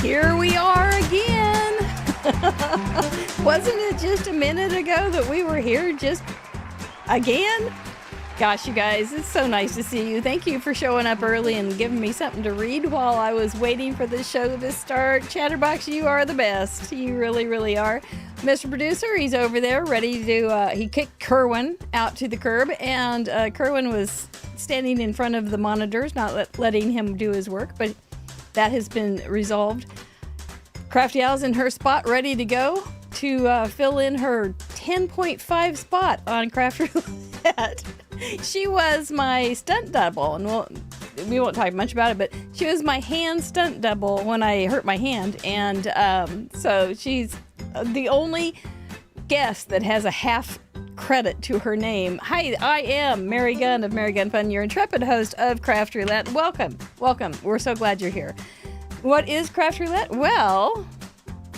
Here we are again. Wasn't it just a minute ago that we were here just again? Gosh, you guys, it's so nice to see you. Thank you for showing up early and giving me something to read while I was waiting for the show to start. Chatterbox, you are the best. You really, really are. Mr. Producer, he's over there ready to, he kicked Kerwin out to the curb, and Kerwin was standing in front of the monitors, not letting him do his work, but that has been resolved. Crafty Al's in her spot, ready to go to fill in her 10.5 spot on Craft Roulette. She was my stunt double, and we won't talk much about it, but she was my hand stunt double when I hurt my hand, and so she's the only guest that has a half credit to her name. Hi, I am Mary Gunn of Mary Gunn Fun, your intrepid host of Craft Roulette. Welcome. We're so glad you're here. What is Craft Roulette? Well,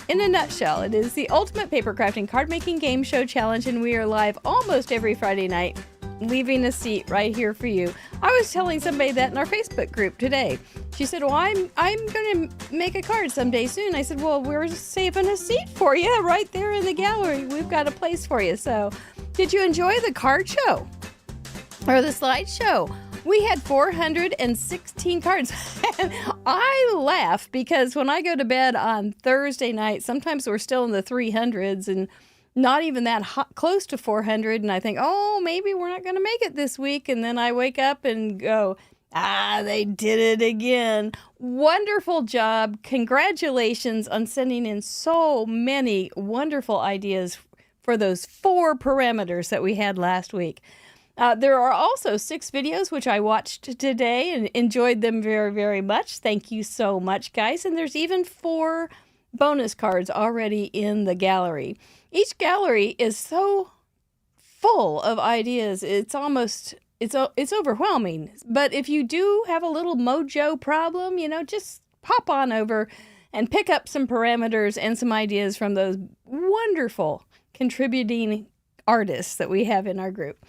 in a nutshell, it is the ultimate paper crafting card making game show challenge, and we are live almost every Friday night, leaving a seat right here for you. I was telling somebody that in our Facebook group today. She said, well, I'm going to make a card someday soon. I said, well, we're saving a seat for you right there in the gallery. We've got a place for you. So did you enjoy the card show or the slideshow? We had 416 cards. And I laugh because when I go to bed on Thursday night, sometimes we're still in the 300s and not even that close to 400. And I think, oh, maybe we're not going to make it this week. And then I wake up and go, they did it again. Wonderful job. Congratulations on sending in so many wonderful ideas for those 4 parameters that we had last week. There are also 6 videos, which I watched today and enjoyed them very, very much. Thank you so much, guys. And there's even 4 bonus cards already in the gallery. Each gallery is so full of ideas. It's overwhelming. But if you do have a little mojo problem, just pop on over and pick up some parameters and some ideas from those wonderful contributing artists that we have in our group.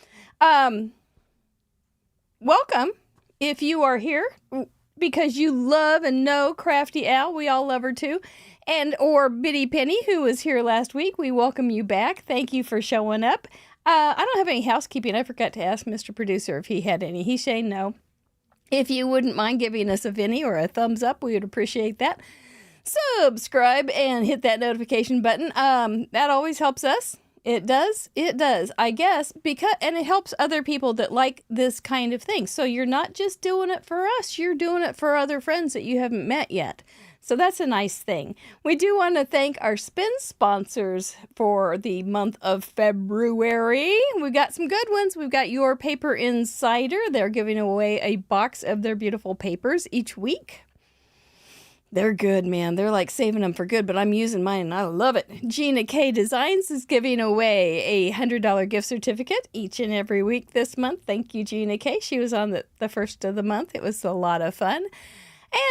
Welcome if you are here because you love and know Crafty Al. We all love her too. Or Biddy Penny, who was here last week. We welcome you back. Thank you for showing up. I don't have any housekeeping. I forgot to ask Mr. Producer if he had any. He's saying no. If you wouldn't mind giving us a Vinny or a thumbs up, we would appreciate that. Subscribe and hit that notification button. That always helps us. It does, I guess, and it helps other people that like this kind of thing. So you're not just doing it for us, you're doing it for other friends that you haven't met yet. So that's a nice thing. We do want to thank our spin sponsors for the month of February. We've got some good ones. We've got Your Paper Insider. They're giving away a box of their beautiful papers each week. They're good, man. They're like saving them for good, but I'm using mine and I love it. Gina K Designs is giving away a $100 gift certificate each and every week this month. Thank you, Gina K. She was on the first of the month. It was a lot of fun.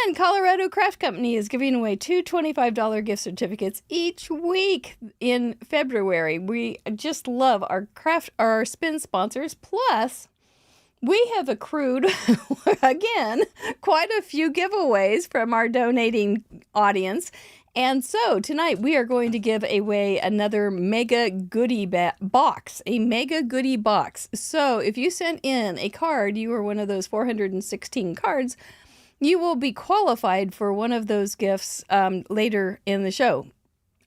And Colorado Craft Company is giving away 2 $25 gift certificates each week in February. We just love our spin sponsors. Plus, we have accrued, again, quite a few giveaways from our donating audience. And so tonight we are going to give away another mega goodie box, a mega goodie box. So if you sent in a card, you were one of those 416 cards, you will be qualified for one of those gifts later in the show.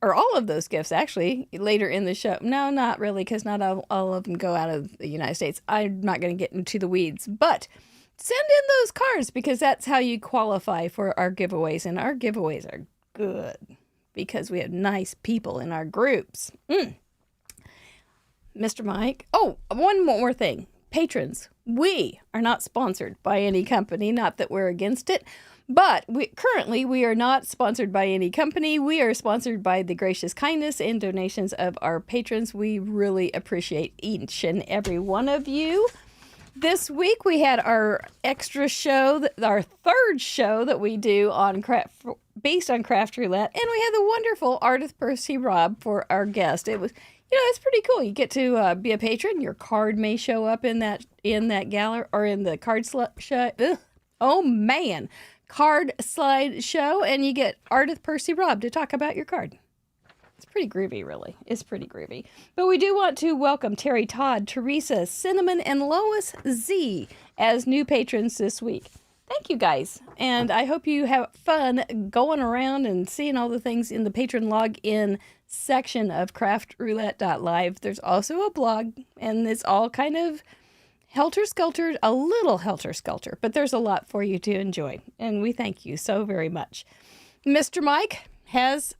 Or all of those gifts, actually, later in the show. No, not really, because not all of them go out of the United States. I'm not going to get into the weeds. But send in those cards, because that's how you qualify for our giveaways. And our giveaways are good, because we have nice people in our groups. Mr. Mike. Oh, one more thing. Patrons. We are not sponsored by any company. Not that we're against it. But currently, we are not sponsored by any company. We are sponsored by the gracious kindness and donations of our patrons. We really appreciate each and every one of you. This week, we had our extra show, our 3rd show that we do on based on Craft Roulette, and we had the wonderful Artist Percy Robb for our guest. It was, it's pretty cool. You get to be a patron. Your card may show up in that gallery or in the card show. Oh man. card slide show, and you get Ardith Percy Robb to talk about your card. It's pretty groovy, really. It's pretty groovy. But we do want to welcome Terry Todd, Teresa, Cinnamon, and Lois Z as new patrons this week. Thank you, guys. And I hope you have fun going around and seeing all the things in the patron login section of craftroulette.live. There's also a blog, and it's all kind of helter-skelter, a little helter-skelter, but there's a lot for you to enjoy. And we thank you so very much. Mr. Mike has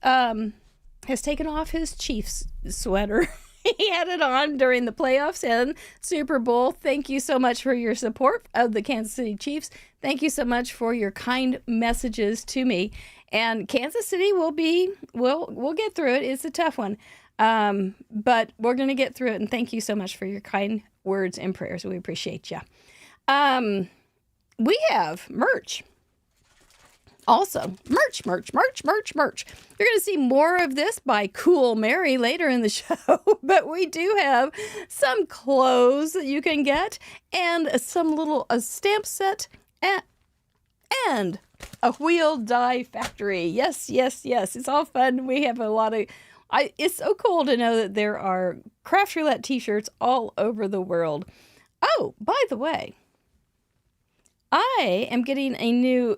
taken off his Chiefs sweater. He had it on during the playoffs and Super Bowl. Thank you so much for your support of the Kansas City Chiefs. Thank you so much for your kind messages to me. And Kansas City we'll get through it. It's a tough one. But we're going to get through it. And thank you so much for your kind words and prayers. We appreciate you. We have merch. Also, merch. You're going to see more of this by Cool Mary later in the show, but we do have some clothes that you can get and a stamp set and a wheel die factory. Yes. It's all fun. We have a lot of... it's so cool to know that there are Craft Roulette t-shirts all over the world. Oh, by the way, I am getting a new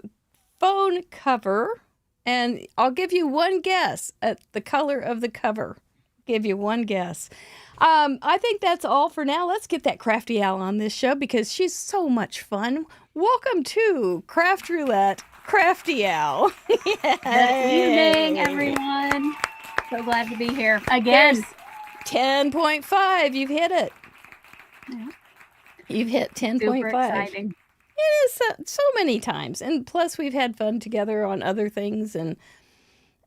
phone cover, and I'll give you one guess at the color of the cover. Give you one guess. I think that's all for now. Let's get that Crafty Owl on this show because she's so much fun. Welcome to Craft Roulette, Crafty Owl. Good evening, everyone. So glad to be here again. There's 10.5. You've hit it. Yeah. You've hit 10.5. Super exciting. It is so many times. And plus, we've had fun together on other things. And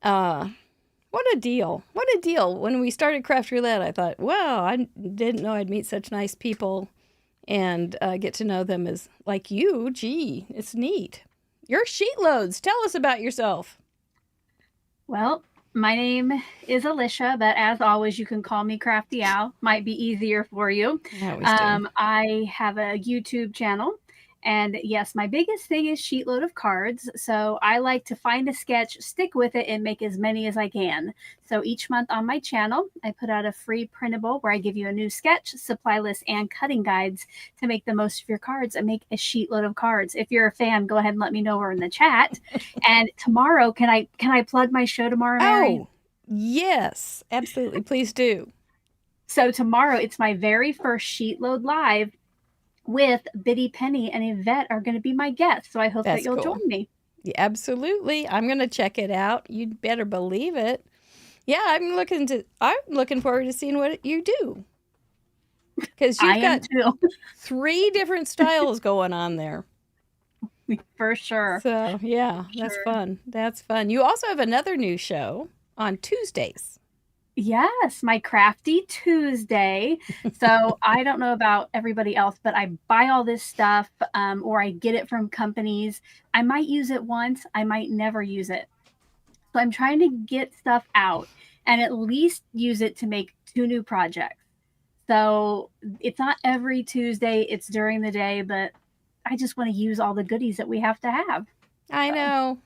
what a deal. What a deal. When we started Craft Roulette, I thought, wow, I didn't know I'd meet such nice people and get to know them as like you. Gee, it's neat. Your sheet loads. Tell us about yourself. Well, my name is Alicia, but as always, you can call me Crafty Owl. Might be easier for you. I have a YouTube channel. And yes, my biggest thing is sheet load of cards. So I like to find a sketch, stick with it, and make as many as I can. So each month on my channel, I put out a free printable where I give you a new sketch, supply list, and cutting guides to make the most of your cards and make a sheet load of cards. If you're a fan, go ahead and let me know or in the chat. And tomorrow, can I plug my show tomorrow, Mary? Oh, yes, absolutely. Please do. So tomorrow, it's my very first sheet load live. With Biddy Penny and Yvette are going to be my guests. So I hope that you'll join me. Yeah, absolutely. I'm going to check it out. You'd better believe it. Yeah, I'm looking forward to seeing what you do. Because you've got 3 different styles going on there. For sure. So, yeah, that's fun. That's fun. You also have another new show on Tuesdays. Yes, my Crafty Tuesday. So I don't know about everybody else, but I buy all this stuff or I get it from companies. I might use it once. I might never use it. So I'm trying to get stuff out and at least use it to make 2 new projects. So it's not every Tuesday. It's during the day, but I just want to use all the goodies that we have to have. I know.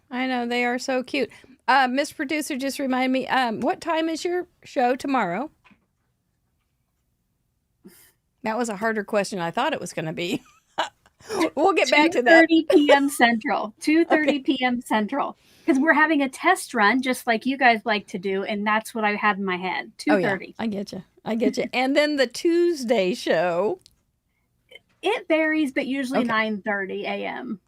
They are so cute. Miss Producer just reminded me, what time is your show tomorrow? That was a harder question I thought it was going to be. We'll get back to that. 2:30 p.m. Central. 2:30 p.m. Central. Because we're having a test run, just like you guys like to do, and that's what I had in my head. 2:30. Oh, yeah. I get you. And then the Tuesday show. It varies, but usually 9:30 a.m.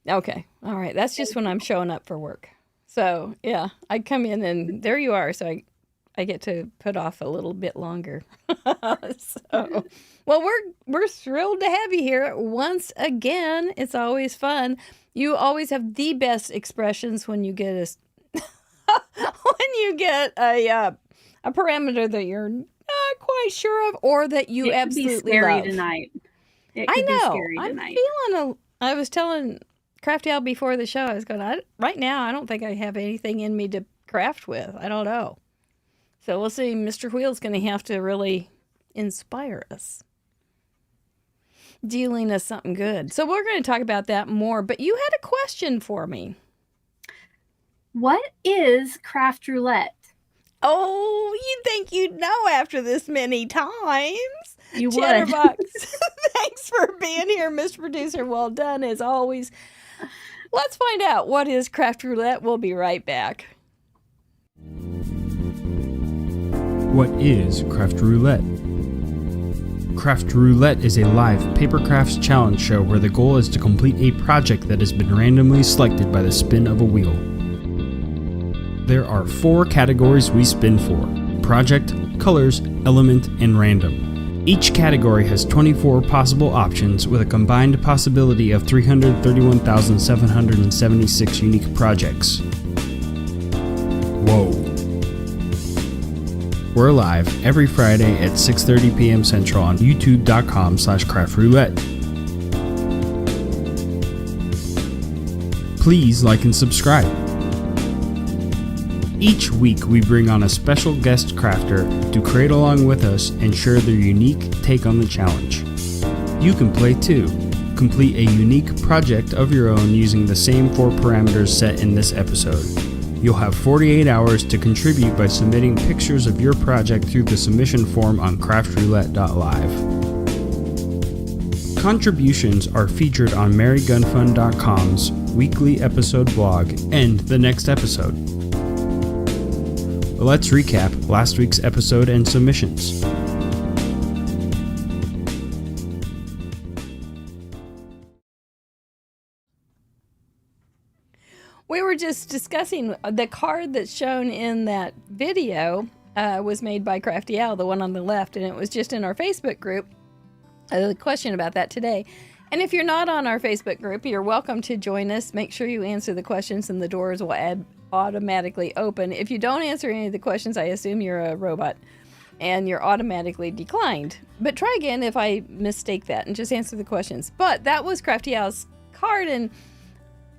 Okay. All right. That's just when I'm showing up for work. So, yeah, I come in and there you are. So I get to put off a little bit longer. So, well, we're thrilled to have you here once again. It's always fun. You always have the best expressions when you get a parameter that you're not quite sure of or that you absolutely love. Tonight. I know. I was telling Crafty Owl before the show, I was going, right now, I don't think I have anything in me to craft with. I don't know. So we'll see. Mr. Wheel's going to have to really inspire us. dealing us something good. So we're going to talk about that more, but you had a question for me. What is craft roulette? Oh, you'd think you'd know after this many times. You would. Chatterbox, thanks for being here, Mr. Producer. Well done, as always. Let's find out what is craft roulette. We'll be right back. What is Craft Roulette? Craft Roulette is a live paper crafts challenge show where the goal is to complete a project that has been randomly selected by the spin of a wheel. There are 4 categories we spin for: project, colors, element, and random. Each category has 24 possible options with a combined possibility of 331,776 unique projects. Whoa. We're live every Friday at 6:30 p.m. Central on youtube.com/craftroulette. Please like and subscribe. Each week we bring on a special guest crafter to create along with us and share their unique take on the challenge. You can play too. Complete a unique project of your own using the same 4 parameters set in this episode. You'll have 48 hours to contribute by submitting pictures of your project through the submission form on craftroulette.live. Contributions are featured on marygunfund.com's weekly episode blog and the next episode. Let's recap last week's episode and submissions. We were just discussing the card that's shown in that video was made by Crafty Owl, the one on the left, and it was just in our Facebook group. A question about that today. And if you're not on our Facebook group, you're welcome to join us. Make sure you answer the questions and the doors will automatically open. If you don't answer any of the questions, I assume you're a robot and you're automatically declined. But try again if I mistake that and just answer the questions. But that was Crafty Owl's card, and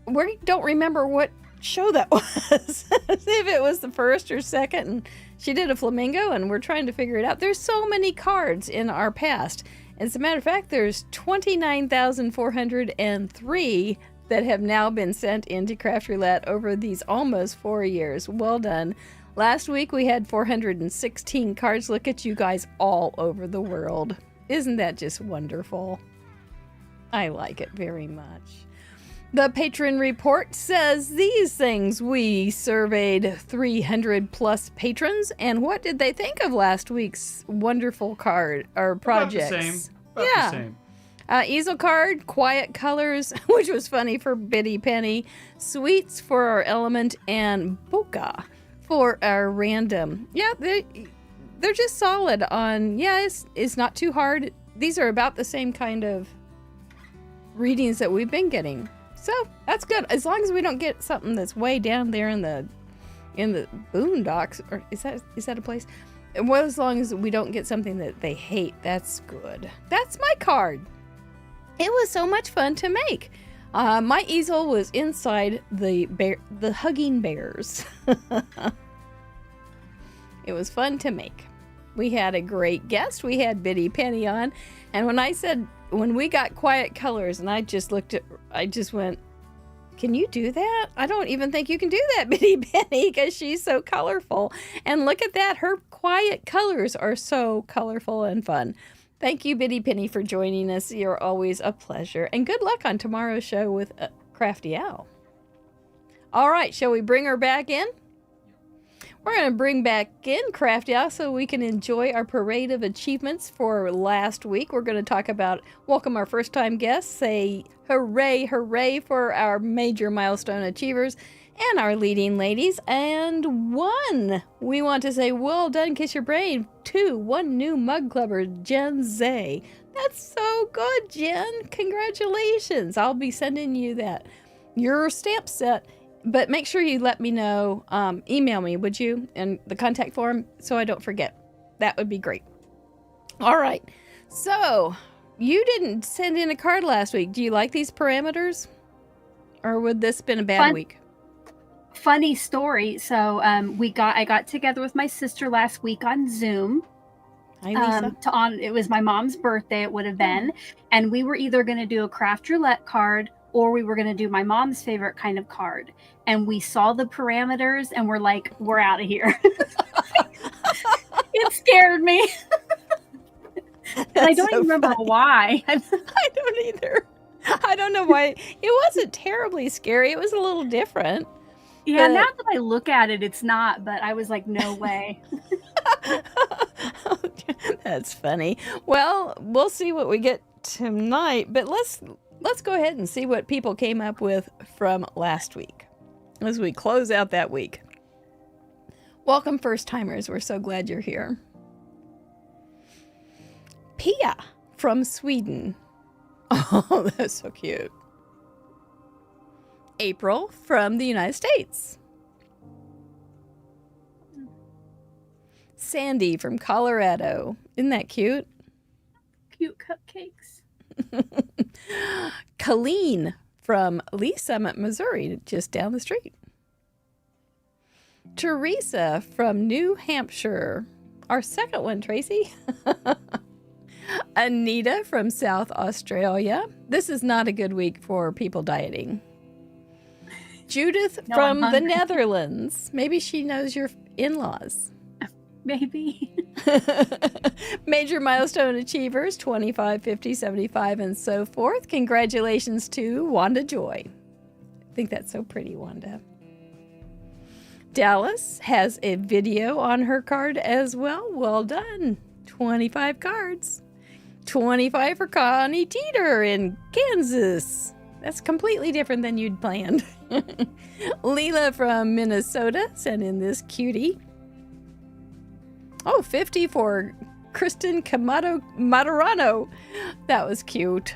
we don't remember what show that was. See if it was the first or second, and she did a flamingo, and we're trying to figure it out. There's so many cards in our past. As a matter of fact, there's 29,403 that have now been sent into Craft Roulette over these almost 4 years. Well done. Last week we had 416 cards. Look at you guys all over the world. Isn't that just wonderful? I like it very much. The patron report says these things. We surveyed 300 plus patrons, and what did they think of last week's wonderful card or projects? About the same. About the same. Easel card, quiet colors, which was funny for Biddy Penny, sweets for our element, and bokeh for our random. Yeah, they're just solid on, it's not too hard. These are about the same kind of readings that we've been getting. So that's good, as long as we don't get something that's way down there in the boondocks, or is that a place? Well, as long as we don't get something that they hate, that's good. That's my card. It was so much fun to make. My easel was inside the hugging bears. It was fun to make. We had a great guest. We had Biddy Penny on, and when we got quiet colors, and I just went, can you do that? I don't even think you can do that, Biddy Penny, because she's so colorful. And look at that. Her quiet colors are so colorful and fun. Thank you, Biddy Penny, for joining us. You're always a pleasure. And good luck on tomorrow's show with Crafty Owl. All right, shall we bring her back in? We're going to bring back in Crafty Owl so we can enjoy our parade of achievements for last week. We're going to welcome our first-time guests, say hooray, hooray for our major milestone achievers and our leading ladies. And 1, we want to say well done, kiss your brain. 2, 1 new mug clubber, Jen Zay. That's so good, Jen. Congratulations. I'll be sending you your stamp set. But make sure you let me know, email me, would you, and the contact form so I don't forget. That would be great. All right. So, you didn't send in a card last week. Do you like these parameters? Or would this been a bad week? Funny story. So, I got together with my sister last week on Zoom. Hi, Lisa. It was my mom's birthday, it would have been, and we were either going to do a craft roulette card or we were going to do my mom's favorite kind of card. And we saw the parameters and we're like, we're out of here. It scared me. And I don't even remember why. I don't either. I don't know why. It wasn't terribly scary. It was a little different. Yeah, now that I look at it, it's not, but I was like, no way. That's funny. Well, we'll see what we get tonight, but let's go ahead and see what people came up with from last week as we close out that week. Welcome, first timers. We're so glad you're here. Pia from Sweden. Oh, that's so cute. April from the United States. Sandy from Colorado. Isn't that cute? Cute cupcakes. Colleen from Lee Summit, Missouri, just down the street. Teresa from New Hampshire. Our second one, Tracy. Anita from South Australia. This is not a good week for people dieting. Judith from the Netherlands. Maybe she knows your in-laws. Maybe. Major milestone achievers, 25, 50, 75, and so forth. Congratulations to Wanda Joy. I think that's so pretty, Wanda. Dallas has a video on her card as well. Well done. 25 cards. 25 for Connie Teeter in Kansas. That's completely different than you'd planned. Leela from Minnesota sent in this cutie. Oh, 50 for Kristen Matarano. That was cute.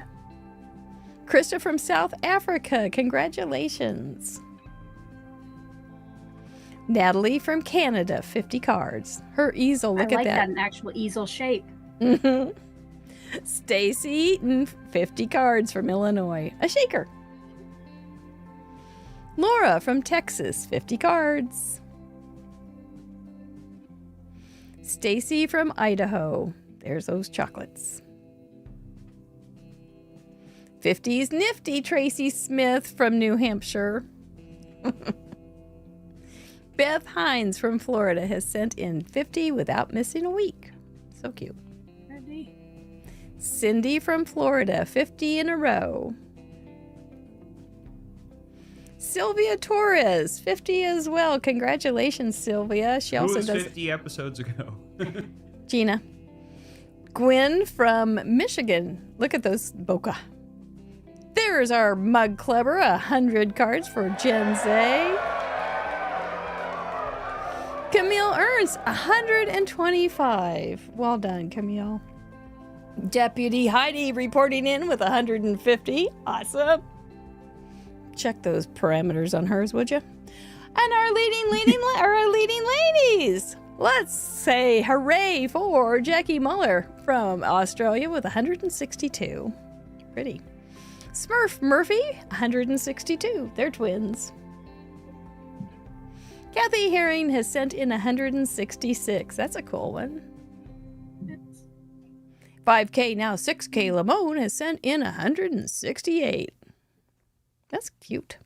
Krista from South Africa. Congratulations. Natalie from Canada. 50 cards. Her easel. Look at that. I like that in actual easel shape. Stacy Eaton. 50 cards from Illinois. A shaker. Laura from Texas. 50 cards. Stacy from Idaho. There's those chocolates. 50's nifty Tracy Smith from New Hampshire. Beth Hines from Florida has sent in 50 without missing a week. So cute. Ready? Cindy from Florida, 50 in a row. Sylvia Torres, 50 as well. Congratulations, Sylvia. She also does 50 episodes ago. Gina. Gwen from Michigan. Look at those bokeh. There's our mug clubber, 100 cards for Jen Zay. Camille Ernst, 125. Well done, Camille. Deputy Heidi reporting in with 150. Awesome. Check those parameters on hers, would you? And our leading ladies. Let's say hooray for Jackie Muller from Australia with 162. Pretty. Smurf Murphy, 162. They're twins. Kathy Herring has sent in 166. That's a cool one. 5K, now 6K. Lamone has sent in 168. That's cute.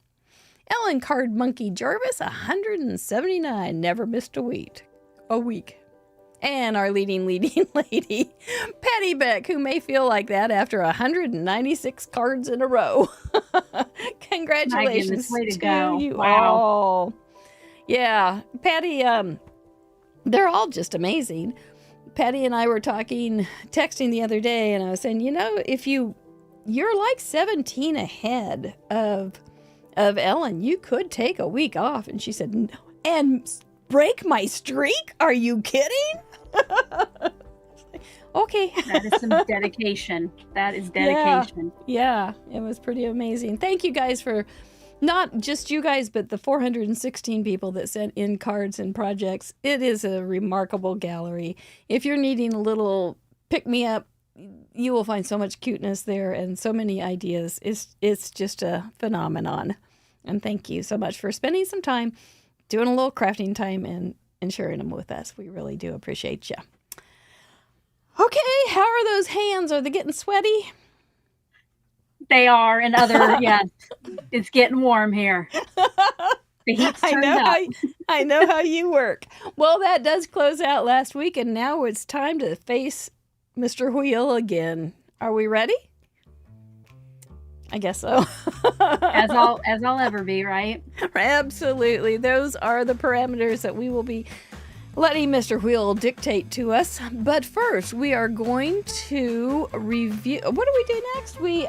Ellen Card Monkey Jarvis, 179. Never missed a week. And our leading lady, Patty Beck, who may feel like that after 196 cards in a row. Congratulations way to go. you wow. all. Yeah, Patty, they're all just amazing. Patty and I were texting the other day, and I was saying, if you're like 17 ahead of Ellen, you could take a week off. And she said, no, and break my streak? Are you kidding? Okay. That is some dedication. That is dedication. Yeah, it was pretty amazing. Thank you guys for, not just you guys, but the 416 people that sent in cards and projects. It is a remarkable gallery. If you're needing a little pick-me-up, you will find so much cuteness there and so many ideas. It's just a phenomenon. And thank you so much for spending some time doing a little crafting time and sharing them with us. We really do appreciate you. Okay, how are those hands? Are they getting sweaty? They are, and yeah, it's getting warm here. The heat's turned up. I know how you work. Well, that does close out last week, and now it's time to face Mr. Wheel again. Are we ready? I guess so. as I'll ever be, right? Absolutely. Those are the parameters that we will be letting Mr. Wheel dictate to us. But first, we are going to review. What do we do next? We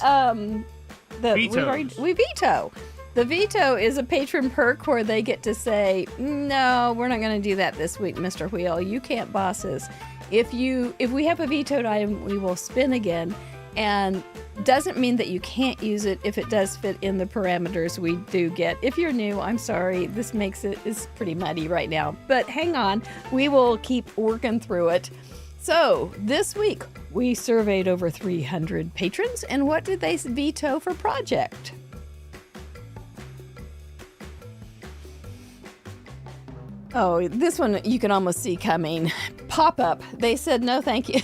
veto. The veto is a patron perk where they get to say, no, we're not going to do that this week, Mr. Wheel. You can't boss us. If we have a vetoed item, we will spin again. And doesn't mean that you can't use it if it does fit in the parameters we do get. If you're new, I'm sorry. This makes it's pretty muddy right now. But hang on. We will keep working through it. So this week, we surveyed over 300 patrons. And what did they veto for project? Oh, this one you can almost see coming. Pop-up. They said no thank you.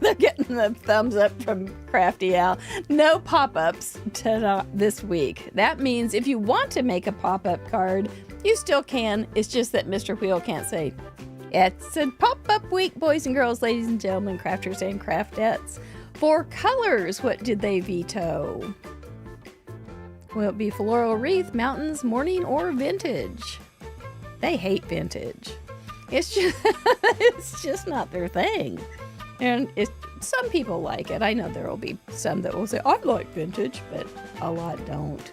They're getting the thumbs up from Crafty Al. No pop-ups this week. That means if you want to make a pop-up card, you still can. It's just that Mr. Wheel can't say, it's a pop-up week, boys and girls, ladies and gentlemen, crafters and craftettes. For colors, what did they veto? Will it be floral wreath, mountains, morning, or vintage? They hate vintage. It's just not their thing. And some people like it. I know there will be some that will say, I like vintage, but a lot don't.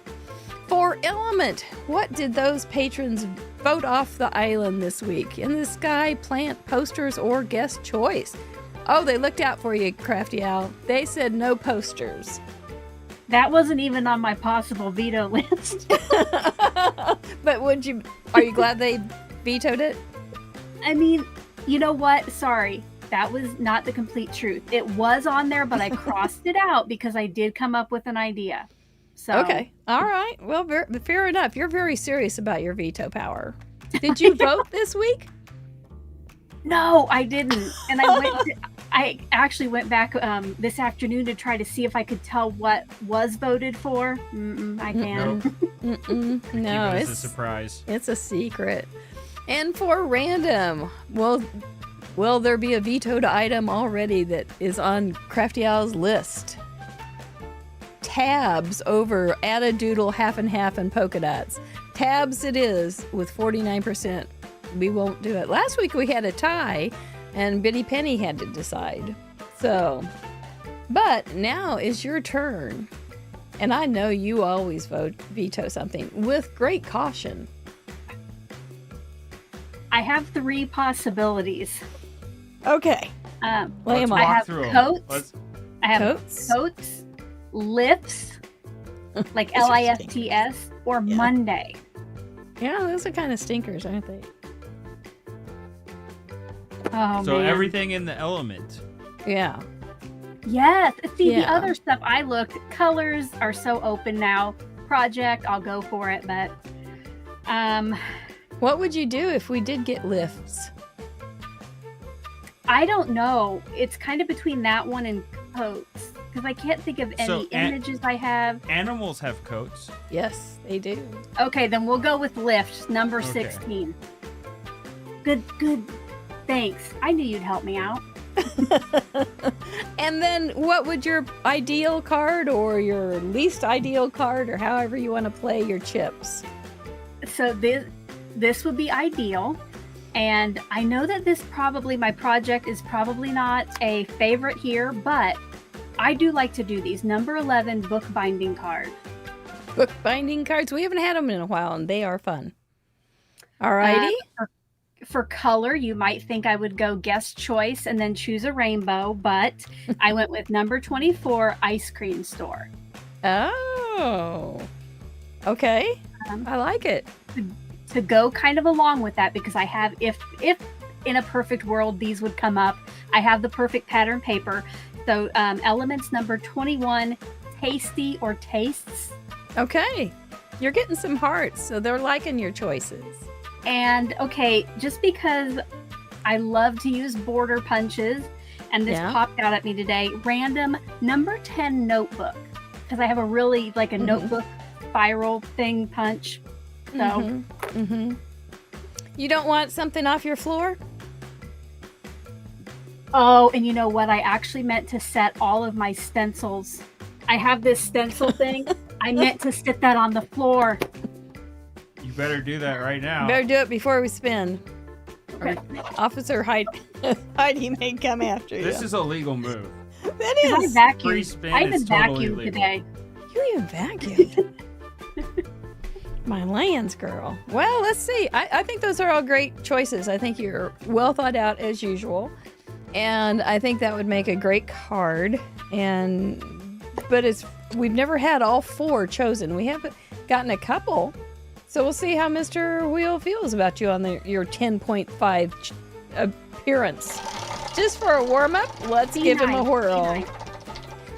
For element, what did those patrons vote off the island this week? In the sky, plant, posters, or guest choice? Oh, they looked out for you, Crafty Al. They said no posters. That wasn't even on my possible veto list. But are you glad they vetoed it? I mean, you know what? Sorry. That was not the complete truth. It was on there, but I crossed it out because I did come up with an idea. So okay. All right. Well, fair enough. You're very serious about your veto power. Did you vote this week? No, I didn't. And I actually went back this afternoon to try to see if I could tell what was voted for. I can't. No, it's a surprise. It's a secret. And for random, will there be a vetoed item already that is on Crafty Al's list? Tabs over add a doodle, half and half, and polka dots. Tabs it is with 49%. We won't do it. Last week we had a tie, and Biddy Penny had to decide. So, but now is your turn. And I know you always veto something with great caution. I have 3 possibilities. Okay. Lay them on. I have coats. I have coats, lifts, like LIFTS, or Monday. Yeah, those are kind of stinkers, aren't they? Oh, so man. Everything in the element. Yeah. Yes. See, the other stuff I looked, colors are so open now. Project, I'll go for it, but what would you do if we did get lifts? I don't know. It's kind of between that one and coats because I can't think of any images I have. Animals have coats. Yes, they do. Okay, then we'll go with lift, number 16. Good. Thanks. I knew you'd help me out. And then what would your ideal card or your least ideal card or however you want to play your chips? So this would be ideal. And I know that my project is probably not a favorite here, but I do like to do these. Number 11, bookbinding card. Bookbinding cards. We haven't had them in a while, and they are fun. All righty. For color, you might think I would go guest choice and then choose a rainbow, but I went with number 24, ice cream store. Oh, okay. I like it. To go kind of along with that, because I have, if in a perfect world these would come up, I have the perfect pattern paper. So elements number 21, tasty or tastes. Okay. You're getting some hearts, so they're liking your choices. And okay, just because I love to use border punches, and this popped out at me today. Random number 10 notebook, because I have a really like a notebook spiral thing punch. So, You don't want something off your floor? Oh, and you know what? I actually meant to set all of my stencils. I have this stencil thing. I meant to sit that on the floor. You better do that right now. Better do it before we spin. Okay. Officer Heidi may come after you. This is a legal move. That I is. vacuumed. I even totally vacuumed legal. today. You even vacuumed. My lands, girl. Well, let's see. I think those are all great choices. I think you're well thought out as usual. And I think that would make a great card. But we've never had all 4 chosen. We haven't gotten a couple. So we'll see how Mr. Wheel feels about you on your 10.5 appearance. Just for a warm-up, let's give him a whirl.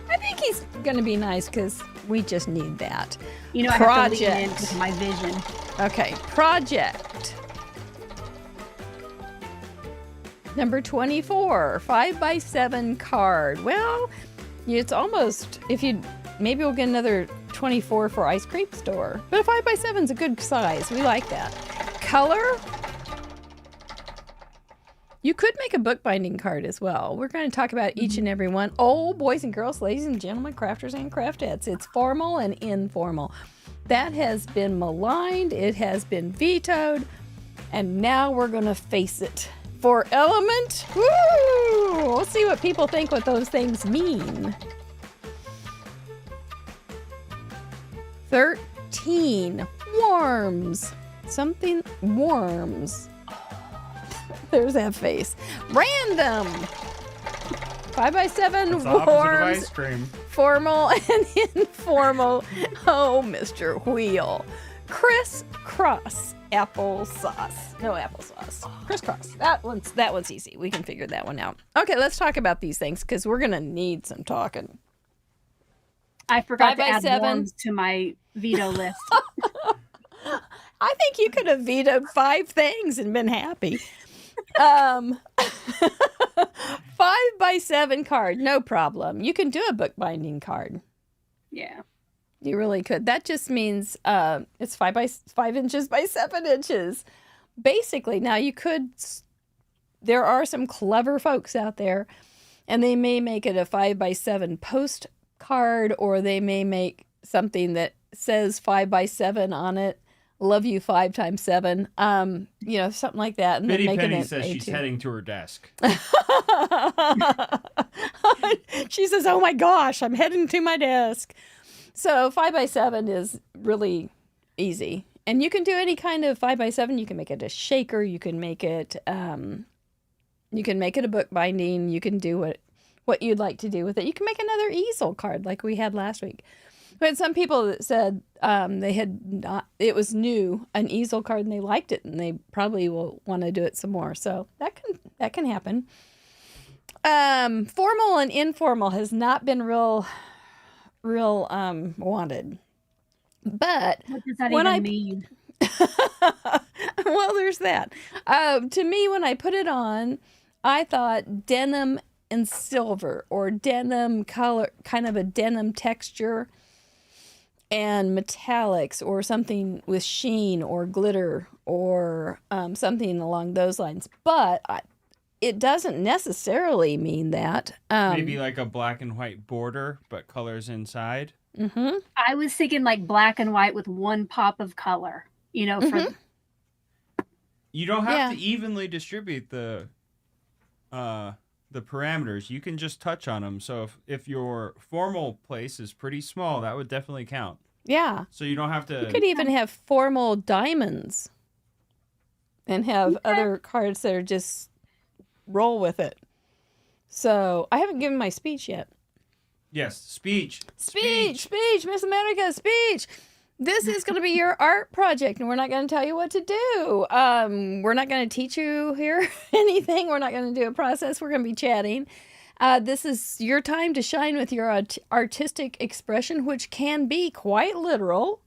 I think he's going to be nice because we just need that. You know, I have to lean in with my vision. Okay, project. Number 24, 5x7 card. Well, it's almost, maybe we'll get another 24 for ice cream store. But a 5x7 is a good size. We like that. Color. You could make a bookbinding card as well. We're going to talk about each and every one. Oh, boys and girls, ladies and gentlemen, crafters and craftettes. It's formal and informal. That has been maligned. It has been vetoed. And now we're going to face it. For element, woo! We'll see what people think what those things mean. 13, worms. Something, worms. There's that face. Random. 5x7 worms. Ice cream. Formal and informal. Oh, Mr. Wheel. Crisscross applesauce. No applesauce. Crisscross. That one's easy. We can figure that one out. Okay, let's talk about these things because we're gonna need some talking. I forgot to add worms to my veto list. I think you could have vetoed 5 things and been happy. 5x7 card, no problem. You can do a bookbinding card. Yeah. You really could. That just means it's 5 inches by 7 inches. Basically, now there are some clever folks out there, and they may make it a 5x7 postcard, or they may make something that says 5x7 on it. Love you 5 times 7. Something like that. And Biddy then Penny it says A2. she's heading to her desk. She says, "Oh my gosh, I'm heading to my desk." So 5x7 is really easy. And you can do any kind of 5x7. You can make it a shaker. You can make it a bookbinding. You can do what you'd like to do with it. You can make another easel card like we had last week. We had some people that said it was new, an easel card, and they liked it, and they probably will want to do it some more. So that can happen. Formal and informal has not been real wanted. But what does that even mean? Well, there's that. To me, when I put it on, I thought denim and silver, or denim color, kind of a denim texture, and metallics, or something with sheen or glitter, or something along those lines. But it doesn't necessarily mean that. Maybe like a black and white border, but colors inside. Mm-hmm. I was thinking like black and white with one pop of color. You don't have to evenly distribute the parameters. You can just touch on them. So if your formal place is pretty small, that would definitely count. Yeah. So you don't have to. You could even have formal diamonds and have other cards that are just roll with it. So I haven't given my speech yet. Yes, speech, Miss America, speech. This is going to be your art project, and we're not going to tell you what to do. We're not going to teach you here anything. We're not going to do a process. We're going to be chatting. This is your time to shine with your artistic expression, which can be quite literal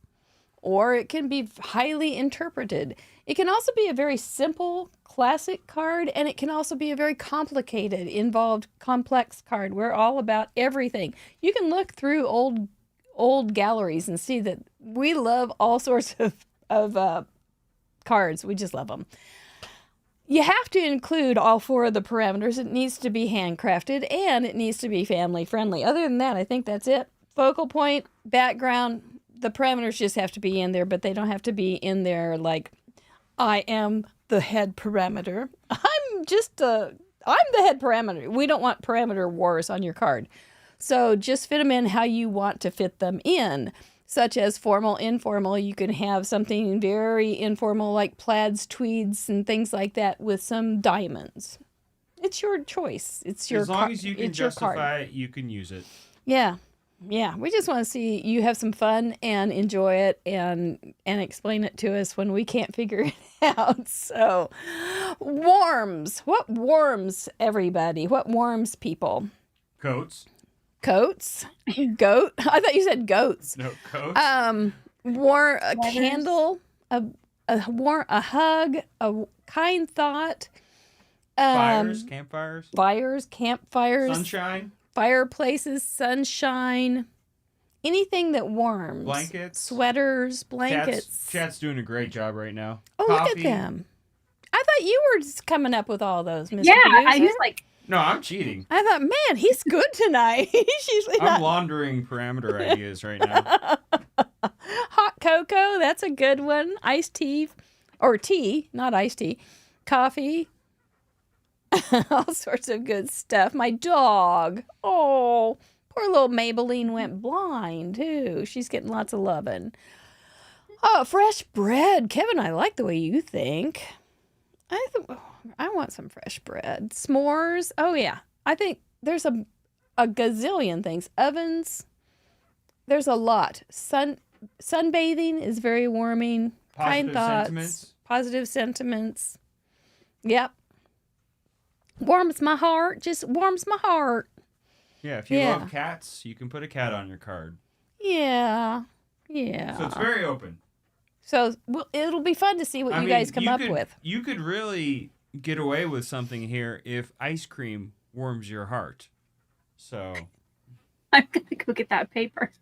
or it can be highly interpreted. It can also be a very simple, classic card, and it can also be a very complicated, involved, complex card. We're all about everything. You can look through old galleries and see that we love all sorts of cards. We just love them. You have to include all 4 of the parameters. It needs to be handcrafted, and it needs to be family friendly. Other than that, I think that's it. Focal point, background, the parameters just have to be in there, but they don't have to be in there like, I am the head parameter. I'm the head parameter. We don't want parameter wars on your card. So just fit them in how you want to fit them in, such as formal, informal. You can have something very informal like plaids, tweeds, and things like that with some diamonds. It's your choice. It's your as long as you can justify it, you can use it. Yeah. Yeah, we just want to see you have some fun and enjoy it and explain it to us when we can't figure it out. So, warms. What warms everybody? What warms people? Coats. Coats? Goat? I thought you said goats. No, coats. A candle, a hug, a kind thought. Campfires. Fires, campfires. Sunshine. Fireplaces, sunshine, anything that warms. Blankets. Sweaters, blankets. Chat's doing a great job right now. Oh, Coffee. look at them. I thought you were just coming up with all those, Mr. Yeah, Producer. I use like... No, I'm cheating. I thought, man, he's good tonight. He's usually I'm laundering parameter ideas right now. Hot cocoa, that's a good one. Iced tea, or tea, not iced tea. Coffee. All sorts of good stuff. My dog. Oh, poor little Maybelline went blind, too. She's getting lots of loving. Oh, fresh bread. Kevin, I like the way you think. I want some fresh bread. S'mores. Oh, yeah. I think there's a gazillion things. Ovens. There's a lot. Sunbathing is very warming. Kind thoughts. Sentiments. Positive sentiments. Yep. Warms my heart. Just warms my heart. Yeah, if you love cats, you can put a cat on your card. Yeah. Yeah. So it's very open. So it'll be fun to see what you guys come up with. You could really get away with something here if ice cream warms your heart. So I'm going to go get that paper.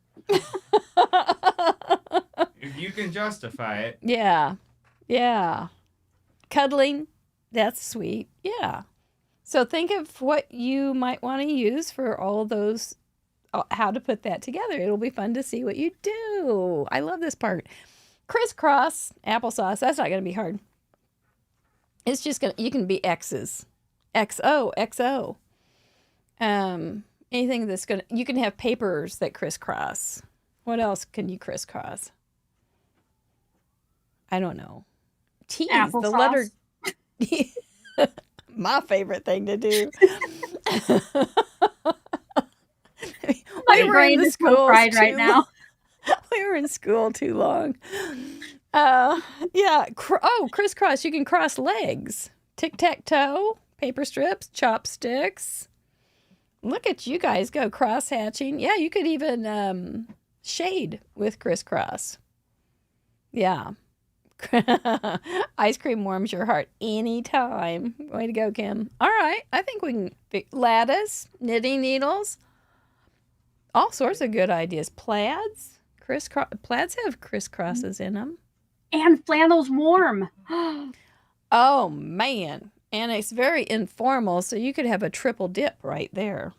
If you can justify it. Yeah. Yeah. Cuddling. That's sweet. Yeah. So think of what you might want to use for all those, how to put that together. It'll be fun to see what you do. I love this part. Crisscross applesauce. That's not going to be hard. It's just going to, you can be X's. XO, XO. Anything that's going to, you can have papers that crisscross. What else can you crisscross? I don't know. T's, the letter. My favorite thing to do. My brain is so fried right now. We were in school too long. Crisscross. You can cross legs. Tic-tac-toe, paper strips, chopsticks. Look at you guys go cross-hatching. Yeah, you could even shade with crisscross. Yeah. Ice cream warms your heart anytime. Way to go, Kim. All right. I think we can lattice, knitting needles, all sorts of good ideas. Plaids. Plaids have crisscrosses in them. And flannel's warm. Oh, man. And it's very informal, so you could have a triple dip right there.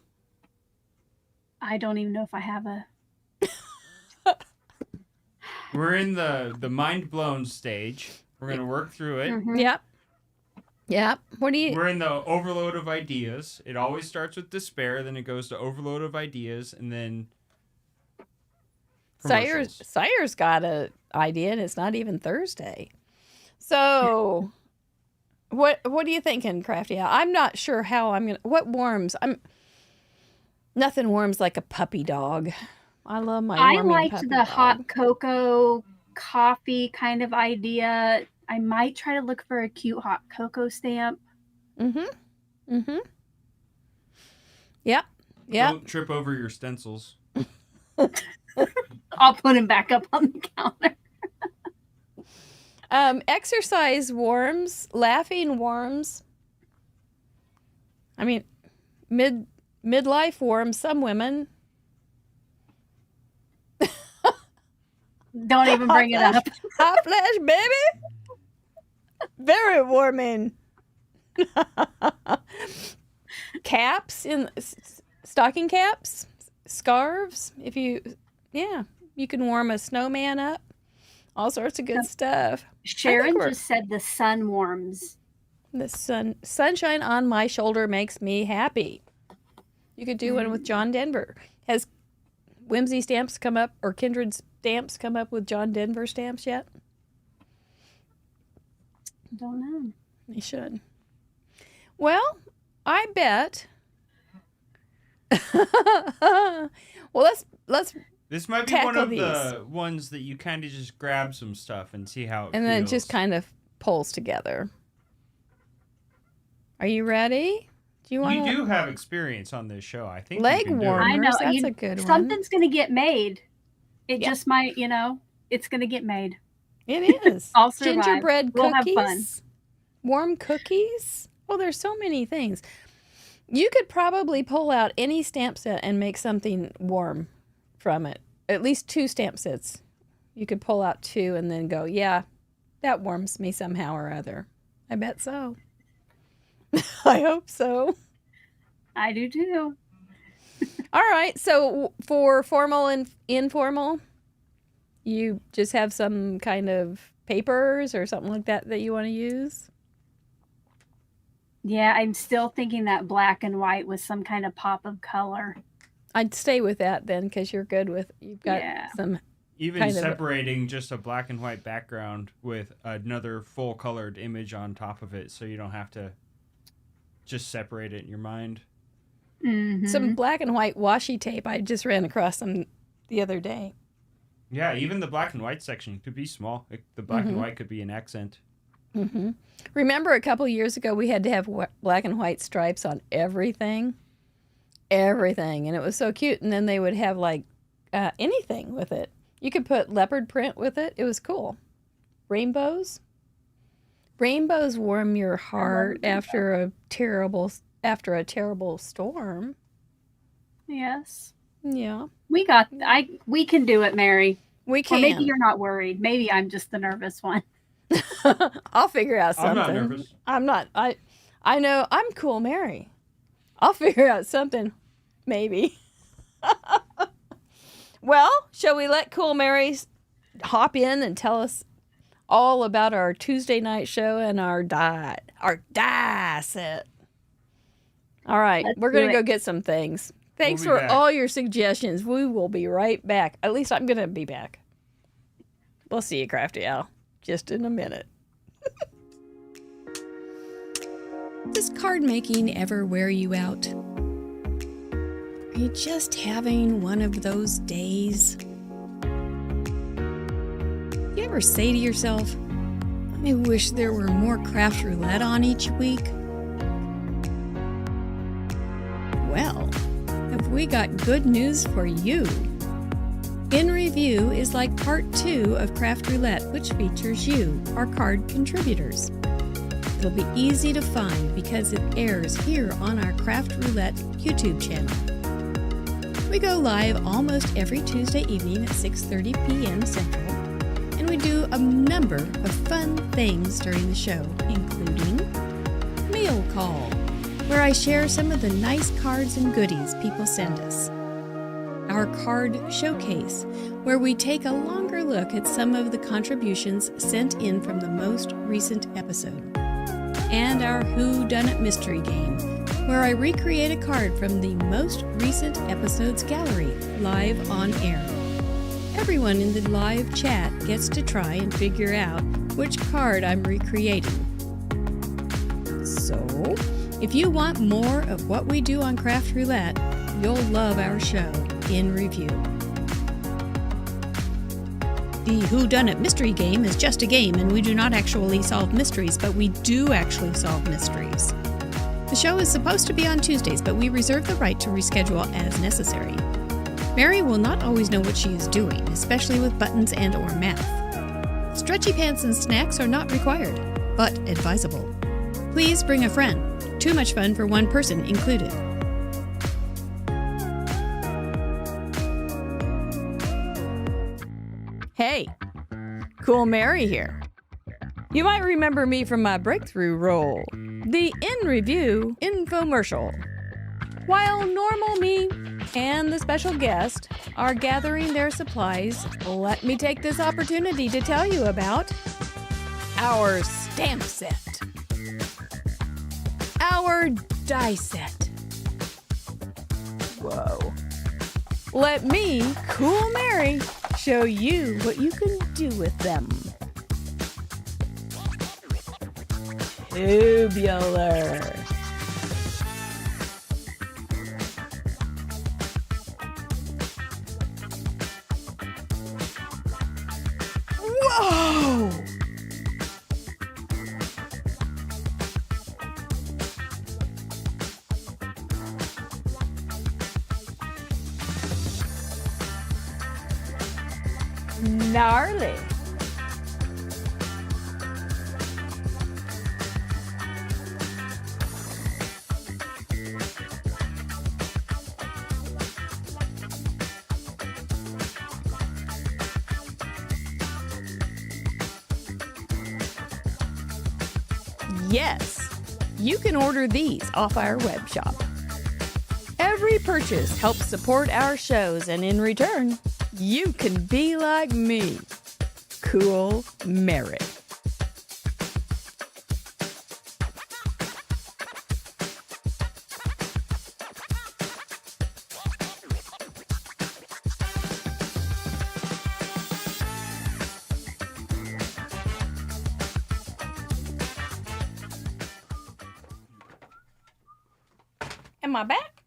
I don't even know if I have a... We're in the mind blown stage. We're going to work through it. Mm-hmm. Yep. Yep. We're in the overload of ideas. It always starts with despair, then it goes to overload of ideas, and then Sire's got an idea, and it's not even Thursday. So, what are you thinking, Crafty? I'm not sure how I'm gonna. What warms? Nothing warms like a puppy dog. I love my. I liked the hot cocoa coffee kind of idea. I might try to look for a cute hot cocoa stamp. Mm-hmm. Mm-hmm. Yep. Yep. Don't trip over your stencils. I'll put him back up on the counter. Exercise worms, laughing worms. I mean, midlife worms, some women. Don't even bring it up. Hot flash, baby. Very warming. Caps, stocking caps, scarves. You can warm a snowman up. All sorts of good stuff. Sharon just said the sun warms. The sunshine on my shoulder makes me happy. You could do one with John Denver. Has Whimsy Stamps come up, or Kindred Stamps come up with John Denver stamps yet? Don't know. They should. Well, I bet. Well, let's. This might be one of the ones that you kind of just grab some stuff and see how it feels. And then it just kind of pulls together. Are you ready? You do have experience on this show, I think. Leg warmers. I know. That's a good one. Something's going to get made. It just might, it's going to get made. It is. I'll survive. Gingerbread We'll cookies. have fun. Warm cookies. Well, there's so many things. You could probably pull out any stamp set and make something warm from it. At least 2 stamp sets. You could pull out 2 and then go, yeah, that warms me somehow or other. I bet so. I hope so. I do too. All right. So for formal and informal, you just have some kind of papers or something like that you want to use? Yeah, I'm still thinking that black and white with some kind of pop of color. I'd stay with that then, because you've got some. Even separating just a black and white background with another full colored image on top of it, so you don't have to just separate it in your mind. Mm-hmm. Some black and white washi tape. I just ran across them the other day. Yeah, even the black and white section could be small. The black and white could be an accent. Mm-hmm. Remember a couple years ago we had to have black and white stripes on everything? Everything. And it was so cute. And then they would have like anything with it. You could put leopard print with it. It was cool. Rainbows. Rainbows warm your heart after a terrible storm. Yes. Yeah. We can do it, Mary. We can. Or maybe you're not worried. Maybe I'm just the nervous one. I'll figure out something. I'm not nervous. I'm not. I know I'm cool, Mary. I'll figure out something. Maybe. Well, shall we let Cool Mary hop in and tell us all about our Tuesday night show and our die set? All right, we're going to go get some things. Thanks for all your suggestions. We will be right back. At least I'm going to be back. We'll see you, Crafty Al, just in a minute. Does card making ever wear you out? Are you just having one of those days? You ever say to yourself, I wish there were more Craft Roulette on each week? Well, have we got good news for you? In Review is like part 2 of Craft Roulette, which features you, our card contributors. It'll be easy to find because it airs here on our Craft Roulette YouTube channel. We go live almost every Tuesday evening at 6:30 p.m. Central, and we do a number of fun things during the show, including Mail Call, where I share some of the nice cards and goodies people send us. Our Card Showcase, where we take a longer look at some of the contributions sent in from the most recent episode. And our Who Done It Mystery Game, where I recreate a card from the most recent episode's gallery, live on air. Everyone in the live chat gets to try and figure out which card I'm recreating. So, if you want more of what we do on Craft Roulette, you'll love our show, In Review. The Whodunit Mystery Game is just a game, and we do not actually solve mysteries, but we do actually solve mysteries. The show is supposed to be on Tuesdays, but we reserve the right to reschedule as necessary. Mary will not always know what she is doing, especially with buttons and or math. Stretchy pants and snacks are not required, but advisable. Please bring a friend. Too much fun for one person included. Hey, Cool Mary here. You might remember me from my breakthrough role, the In Review infomercial. While normal me and the special guest are gathering their supplies, let me take this opportunity to tell you about our stamp set, our die set. Whoa. Let me, Cool Mary, show you what you can do with them. Tubular. Whoa! Gnarly. Yes, you can order these off our web shop. Every purchase helps support our shows, and in return, you can be like me, Cool Mary. Am I back?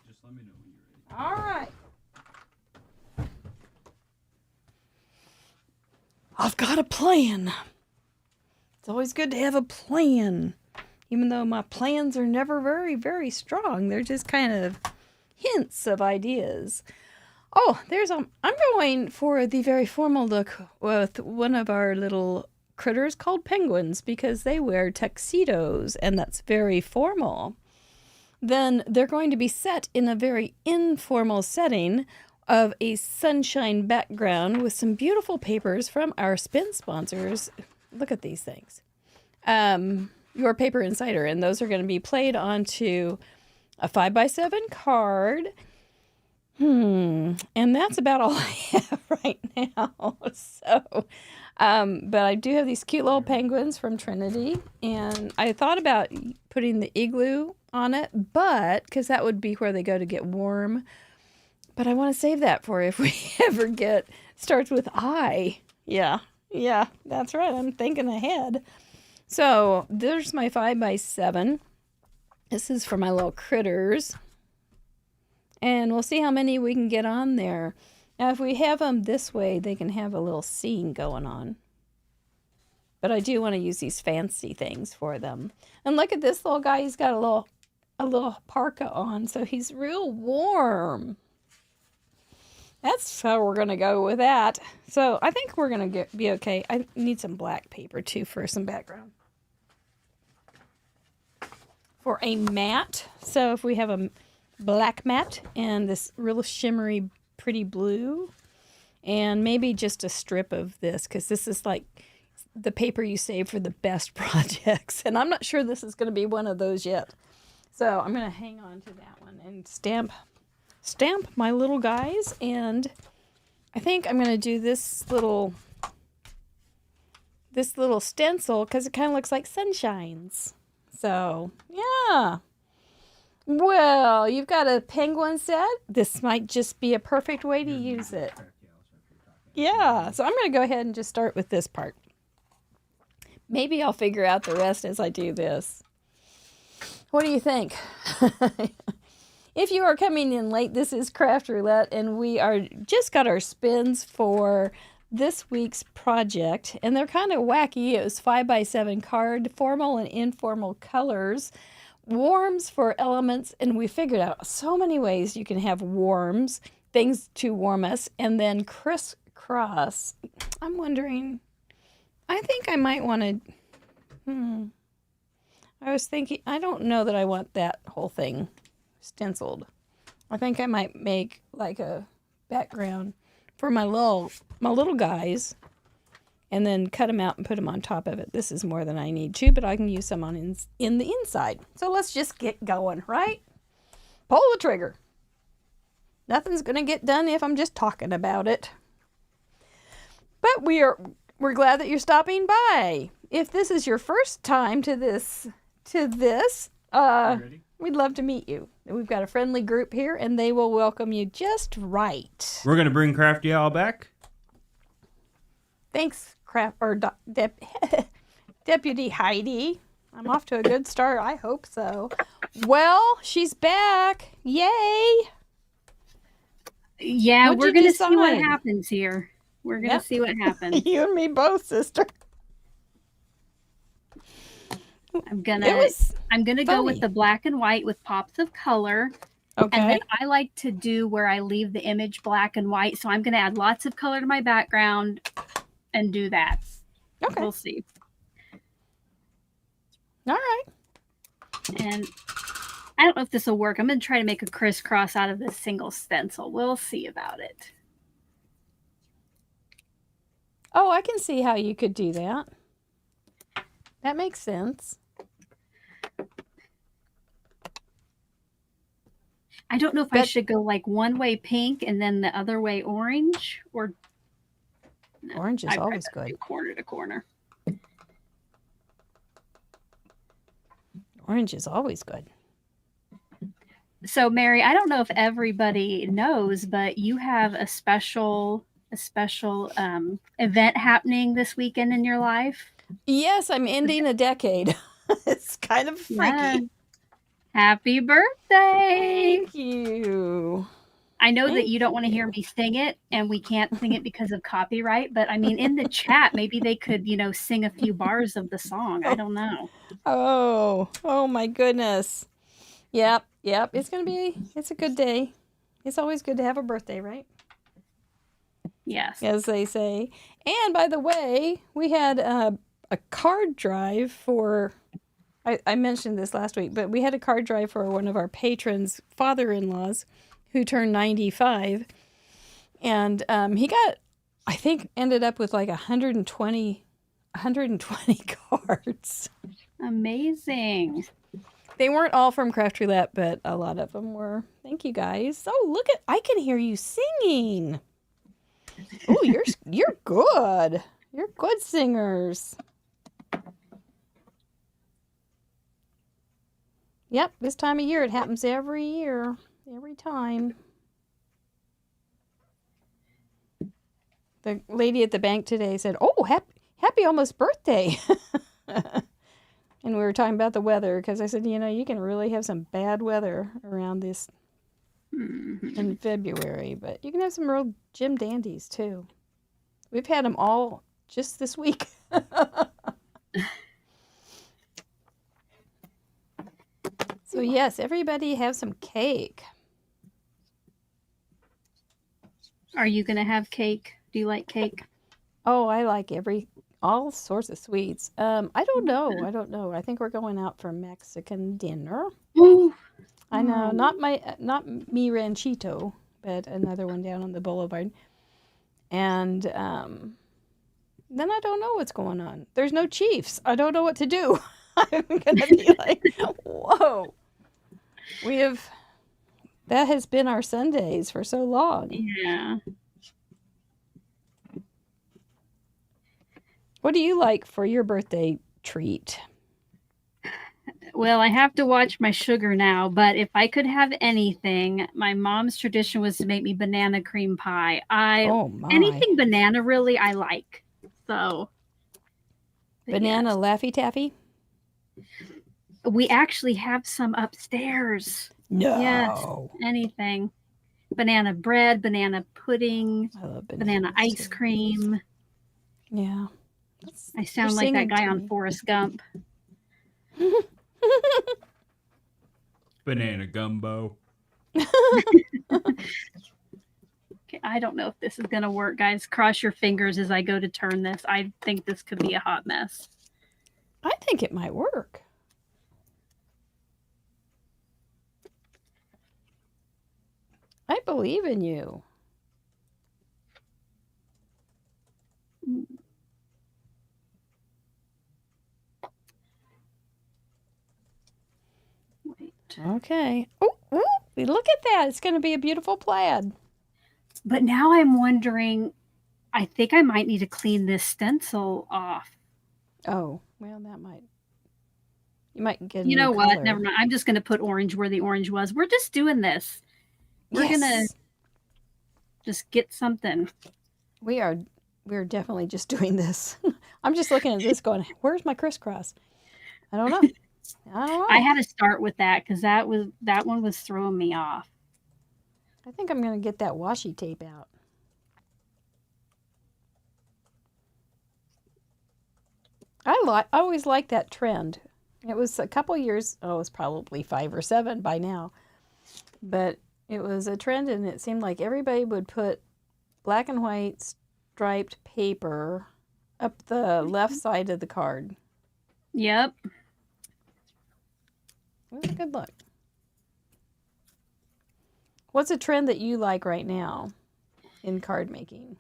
Just let me know when you're ready. All right. I've got a plan. It's always good to have a plan. Even though my plans are never very, very strong. They're just kind of hints of ideas. Oh, I'm going for the very formal look with one of our little critters called penguins because they wear tuxedos and that's very formal. Then they're going to be set in a very informal setting of a sunshine background with some beautiful papers from our spin sponsors. Look at these things. Your Paper Insider, and those are going to be played onto a 5x7 card. And that's about all I have right now. So, but I do have these cute little penguins from Trinity, and I thought about putting the igloo on it, but because that would be where they go to get warm. But I want to save that for if we ever starts with I. Yeah, that's right. I'm thinking ahead. So there's my 5x7. This is for my little critters. And we'll see how many we can get on there. Now, if we have them this way, they can have a little scene going on. But I do want to use these fancy things for them. And look at this little guy. He's got a little parka on, so he's real warm. That's how we're going to go with that. So I think we're going to be okay. I need some black paper, too, for some background. For a mat. So if we have a black mat and this real shimmery, pretty blue, and maybe just a strip of this, because this is like the paper you save for the best projects. And I'm not sure this is going to be one of those yet. So I'm going to hang on to that one and stamp my little guys. And I think I'm going to do this little stencil because it kind of looks like sunshines. So, yeah. Well, you've got a penguin set. This might just be a perfect way to use it. Yeah, so I'm going to go ahead and just start with this part. Maybe I'll figure out the rest as I do this. What do you think? If you are coming in late, this is Craft Roulette, and we are just got our spins for this week's project, and they're kind of wacky. It was 5x7 card, formal and informal colors, warms for elements, and we figured out so many ways you can have warms, things to warm us, and then crisscross. I'm wondering I think I might want to... I was thinking, I don't know that I want that whole thing stenciled. I think I might make like a background for my little guys, and then cut them out and put them on top of it. This is more than I need to, but I can use some on in the inside. So let's just get going, right? Pull the trigger. Nothing's gonna get done if I'm just talking about it. But we're glad that you're stopping by. If this is your first time to this, we'd love to meet you. We've got a friendly group here, and they will welcome you just right. We're gonna bring Crafty Owl back. Thanks, Deputy Heidi. I'm off to a good start. I hope so. Well, she's back. Yay! Yeah, What'd we're you going to see what decide? happens here. We're going to see what happens. You and me both, sister. I'm gonna funny. go with the black and white with pops of color. Okay. And then I like to do where I leave the image black and white. So I'm going to add lots of color to my background and do that. Okay. We'll see. All right. And I don't know if this will work. I'm going to try to make a crisscross out of this single stencil. We'll see about it. Oh, I can see how you could do that. That makes sense. I don't know if I should go like one way pink and then the other way orange, or no, Orange is always good. Corner to corner. Orange is always good. So Mary, I don't know if everybody knows, but you have a special event happening this weekend in your life. Yes, I'm ending a decade. It's kind of freaky. Yeah. Happy birthday! Thank you. I know that you don't want to hear me sing it, and we can't sing it because of copyright, but I mean, in the chat, maybe they could, sing a few bars of the song. I don't know. Oh my goodness. Yep. It's a good day. It's always good to have a birthday, right? Yes. As they say. And by the way, we had a card drive for, I mentioned this last week, but we had a card drive for one of our patrons' father-in-laws who turned 95. And he got, I think, ended up with like 120 cards. Amazing. They weren't all from Crafty Roulette, but a lot of them were. Thank you, guys. Oh, I can hear you singing. Oh, you're good. You're good singers. Yep, this time of year, it happens every year. Every time. The lady at the bank today said, "Oh, happy almost birthday." And we were talking about the weather, because I said, you can really have some bad weather around this in February, but you can have some real Jim dandies too. We've had them all just this week. So yes, everybody have some cake. Are you going to have cake? Do you like cake? Oh, I like all sorts of sweets. I don't know. I think we're going out for Mexican dinner. Ooh. I know, not mi ranchito, but another one down on the boulevard. And then I don't know what's going on. There's no Chiefs. I don't know what to do. I'm gonna be like, whoa. That has been our Sundays for so long. Yeah. What do you like for your birthday treat? Well, I have to watch my sugar now, but if I could have anything, my mom's tradition was to make me banana cream pie. Anything banana, really, I like. So, banana Laffy Taffy? We actually have some upstairs. No. Yes, anything. Banana bread, banana pudding, I love banana ice cream. Yeah. I sound like that guy on Forrest Gump. Banana gumbo. Okay. I don't know if this is going to work, guys. Cross your fingers as I go to turn this. I think this could be a hot mess. I think it might work. I believe in you. Wait. Okay. Oh, look at that. It's going to be a beautiful plaid. But now I'm wondering, I think I might need to clean this stencil off. Oh, well, that might. You might get. You know what? Never mind. I'm just going to put orange where the orange was. We're just doing this. We're going to just get something. We're definitely just doing this. I'm just looking at this going, where's my crisscross? I don't know. I had to start with that because that one was throwing me off. I think I'm going to get that washi tape out. I always liked that trend. It was a couple years, it was probably 5 or 7 by now. But it was a trend, and it seemed like everybody would put black and white striped paper up the left side of the card. Yep. It was a good look. What's a trend that you like right now in card making?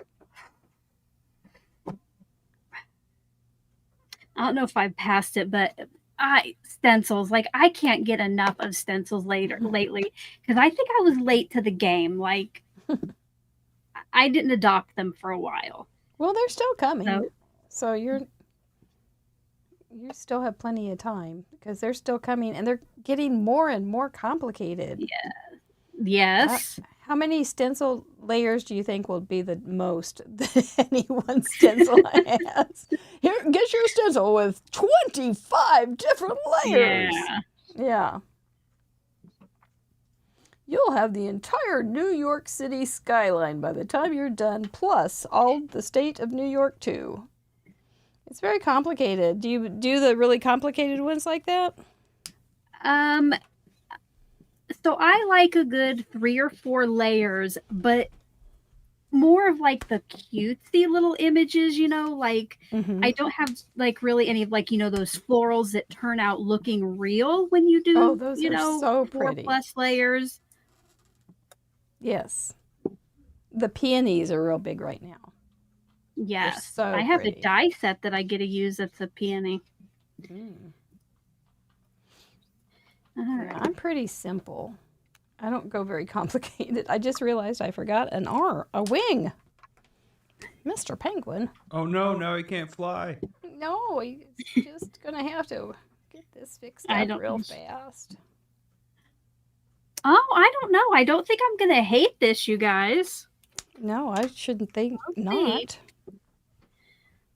I don't know if I've passed it, but stencils. Like, I can't get enough of stencils lately because I think I was late to the game. Like, I didn't adopt them for a while. Well, they're still coming, so you still have plenty of time because they're still coming, and they're getting more and more complicated. Yeah. Yes. How many stencil layers do you think will be the most that any one stencil has? Here, get your stencil with 25 different layers. Yeah. You'll have the entire New York City skyline by the time you're done, plus all the state of New York, too. It's very complicated. Do you do the really complicated ones like that? So I like a good 3 or 4 layers, but more of like the cutesy little images, like I don't have like really any of like, those florals that turn out looking real when you do, those are so pretty. 4+ layers. Yes. The peonies are real big right now. Yes. So I have pretty. a die set that I get to use that's a peony. Yeah, I'm pretty simple. I don't go very complicated. I just realized I forgot a wing. Mr. Penguin. Oh no, now he can't fly. No, he's just going to have to get this fixed up real fast. Oh, I don't know. I don't think I'm going to hate this, you guys. No, I shouldn't think not.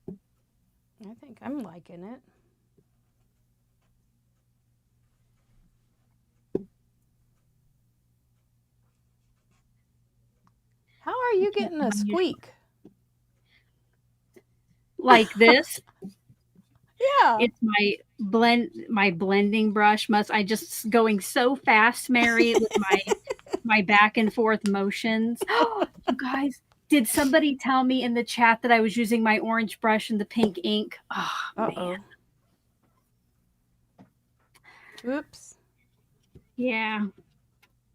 I think I'm liking it. How are you getting a squeak? Like this? Yeah. It's my blending brush. I just going so fast, Mary, with my back and forth motions. You guys, did somebody tell me in the chat that I was using my orange brush and the pink ink? Oh, man. Oops. Yeah.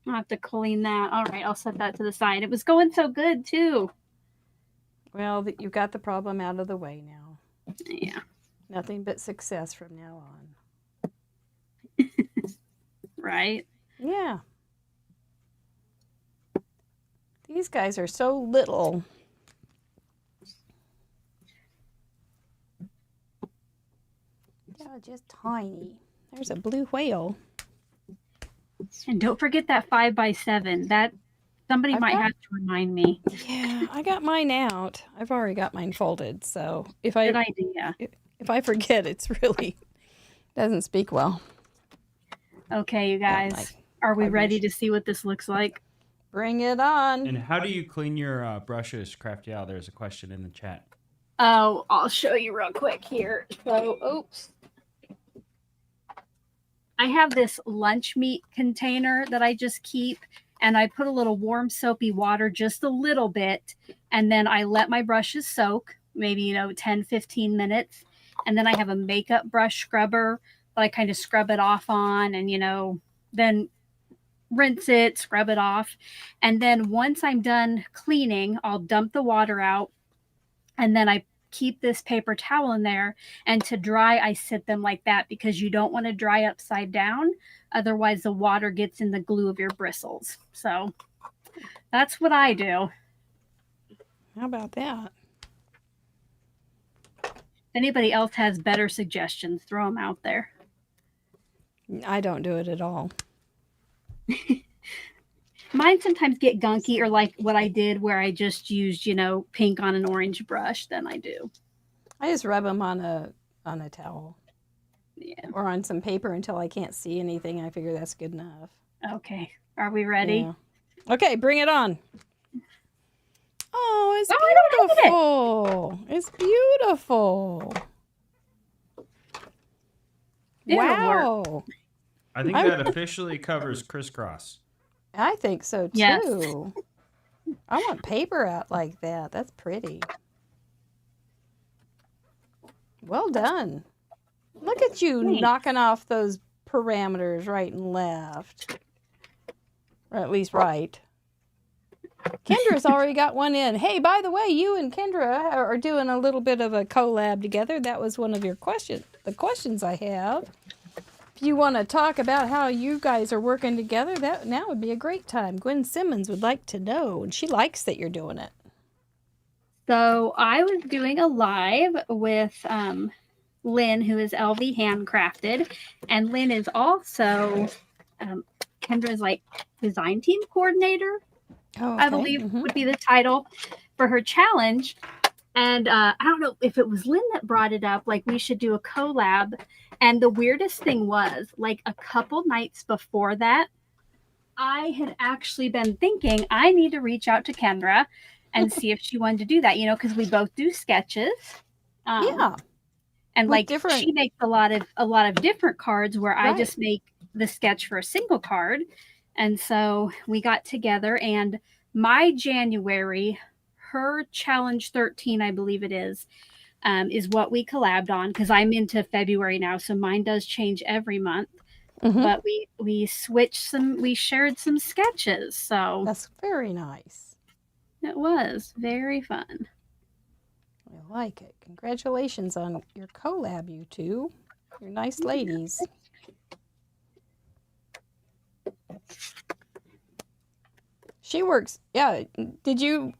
I'll have to clean that. All right, I'll set that to the side. It was going so good, too. Well, you got the problem out of the way now. Yeah. Nothing but success from now on. Right? Yeah. These guys are so little. Yeah, just tiny. There's a blue whale. And don't forget that 5x7. That somebody might have to remind me. Yeah, I got mine out. I've already got mine folded, so good idea. If I forget, it's really doesn't speak well. Okay, you guys, are we ready to see what this looks like? Bring it on. And how do you clean your brushes, Crafty Al? There's a question in the chat. Oh, I'll show you real quick here. So, oops. I have this lunch meat container that I just keep, and I put a little warm soapy water, just a little bit, and then I let my brushes soak, maybe 10-15 minutes, and then I have a makeup brush scrubber that I kind of scrub it off on, and then rinse it, scrub it off, and then once I'm done cleaning, I'll dump the water out, and then I keep this paper towel in there, and to dry I sit them like that, because you don't want to dry upside down, otherwise the water gets in the glue of your bristles. So that's what I do. How about that? If anybody else has better suggestions, throw them out there. I don't do it at all. Mine sometimes get gunky, or like what I did where I just used, pink on an orange brush, then I do. I just rub them on a towel. Yeah. Or on some paper until I can't see anything. I figure that's good enough. Okay. Are we ready? Yeah. Okay, bring it on. Oh, it's beautiful. It's beautiful. Wow. I think that officially covers crisscross. I think so too. Yes. I want paper out like that. That's pretty. Well done. Look at you knocking off those parameters right and left. Or at least right. Kendra's already got one in. Hey, by the way, you and Kendra are doing a little bit of a collab together. That was one of your questions. The questions I have. If you want to talk about how you guys are working together, that now would be a great time. Gwen Simmons would like to know, and she likes that you're doing it. So I was doing a live with Lynn, who is LV Handcrafted, and Lynn is also Kendra's design team coordinator. Oh, okay. I believe would be the title for her challenge. And I don't know if it was Lynn that brought it up, we should do a collab. And the weirdest thing was, a couple nights before that, I had actually been thinking I need to reach out to Kendra and see if she wanted to do that, because we both do sketches. Yeah. And she makes a lot of different cards where I just make the sketch for a single card. And so we got together, and my January, her challenge 13, I believe it is what we collabed on, because I'm into February now, so mine does change every month. But we shared some sketches. So that's very nice. It was very fun. I like it. Congratulations on your collab, you two. You're nice ladies. She works. Yeah. Did you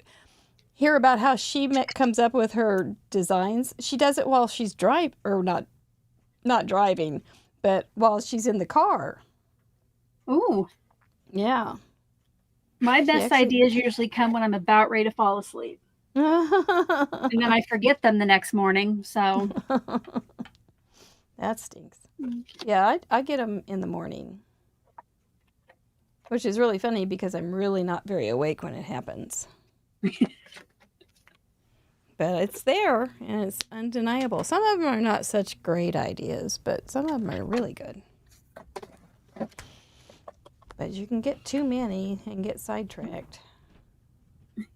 hear about how she comes up with her designs? She does it while she's not driving, but while she's in the car. Ooh. Yeah. My best ideas usually come when I'm about ready to fall asleep. And then I forget them the next morning, so. That stinks. Yeah, I get them in the morning. Which is really funny because I'm really not very awake when it happens. But it's there, and it's undeniable. Some of them are not such great ideas, but some of them are really good. But you can get too many and get sidetracked.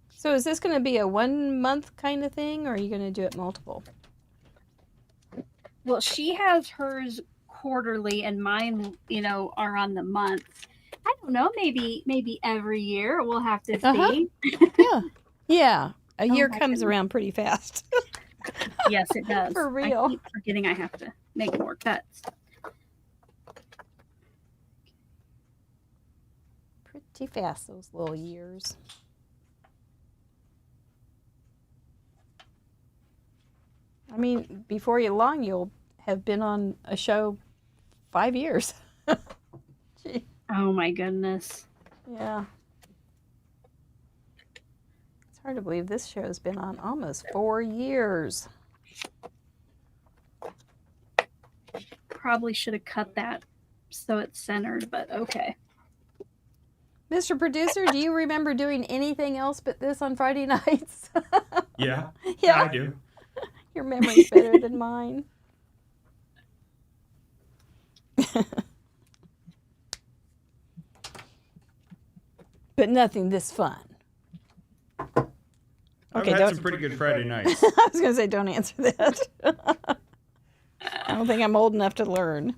So is this going to be a 1 month kind of thing, or are you going to do it multiple? Well, she has hers quarterly, and mine, are on the month. I don't know. Maybe every year we'll have to see. Yeah. A year comes around pretty fast. Yes, it does. For real. I keep forgetting I have to make more cuts. Pretty fast, those little years. I mean, before you long, you'll have been on a show 5 years. Gee. Oh my goodness. Yeah. It's hard to believe this show's been on almost 4 years. Probably should have cut that so it's centered, but okay. Mr. Producer, do you remember doing anything else but this on Friday nights? Yeah. Yeah. Yeah, I do. Your memory's better than mine. but nothing this fun. I've had some pretty good Friday nights. I was going to say, don't answer that. I don't think I'm old enough to learn.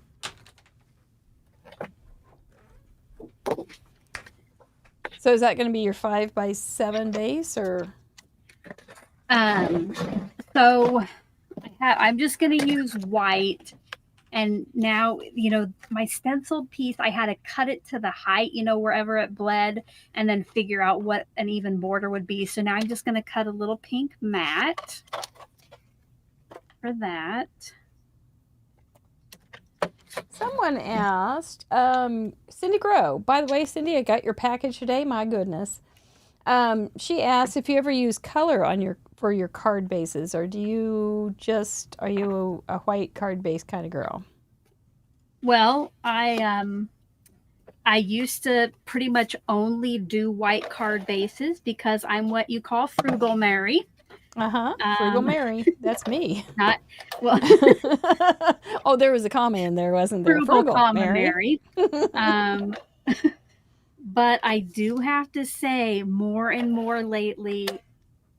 So is that going to be your 5x7 base, or? So I'm just going to use white. And now, my stenciled piece, I had to cut it to the height, wherever it bled, and then figure out what an even border would be. So now I'm just going to cut a little pink mat for that. Someone asked, Cindy Grow. By the way, Cindy, I got your package today. My goodness. She asked if you ever use color for your card bases, or are you a white card base kind of girl? Well, I used to pretty much only do white card bases because I'm what you call frugal Mary. Frugal Mary. That's me. Not well. Oh, there was a comma in there, wasn't there? Frugal comma Mary. But I do have to say, more and more lately,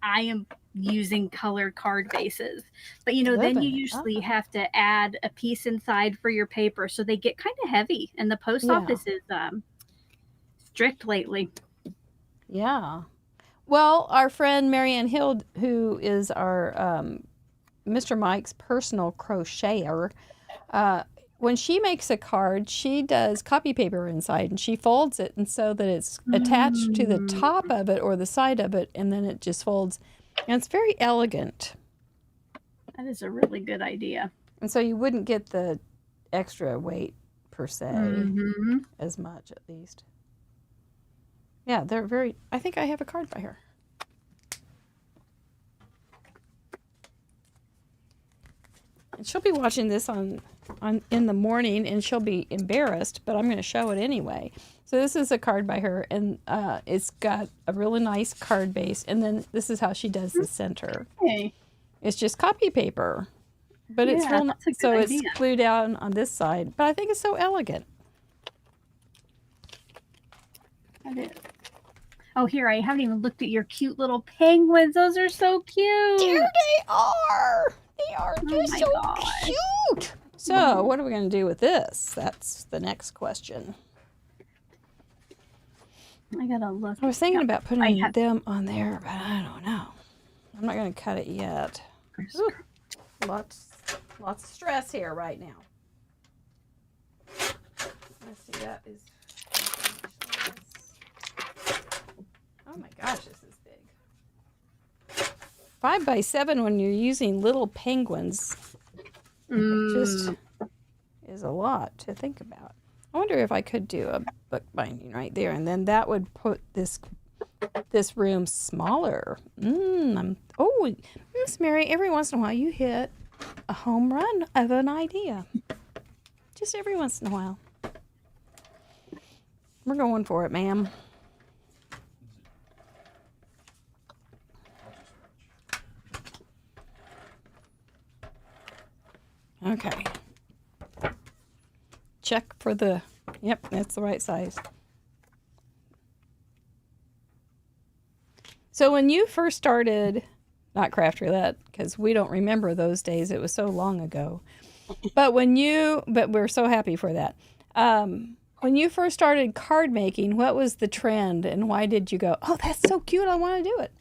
I am using colored card bases. But then you usually have to add a piece inside for your paper, so they get kind of heavy. And the post office is strict lately. Yeah. Well, our friend Marianne Hild, who is our Mr. Mike's personal crocheter, when she makes a card, she does copy paper inside, and she folds it and so that it's attached to the top of it or the side of it, and then it just folds. And it's very elegant. That is a really good idea. And so you wouldn't get the extra weight per se, as much at least. Yeah, they're very, I think I have a card by her. And she'll be watching this on in the morning, and she'll be embarrassed, but I'm going to show it anyway. So this is a card by her, and it's got a really nice card base, and then this is how she does the center. Okay. It's just copy paper, but it's real, so it's glued down on this side, but I think it's so elegant. That is. Oh, here, I haven't even looked at your cute little penguins. Those are so cute. There they are. They are just so cute. So what are we going to do with this? That's the next question. I got to look. I was thinking about putting them on there, but I don't know. I'm not going to cut it yet. Ooh, lots of stress here right now. Let's see, that is... Oh my gosh, this is big. 5x7 when you're using little penguins just is a lot to think about. I wonder if I could do a book binding right there, and then that would put this room smaller. Oh, Miss Mary, every once in a while you hit a home run of an idea. Just every once in a while. We're going for it, ma'am. Okay. Check for the, yep, that's the right size. So when you first started, not Craft Roulette, because we don't remember those days, it was so long ago. But but we're so happy for that. When you first started card making, what was the trend, and why did you go, oh, that's so cute, I want to do it?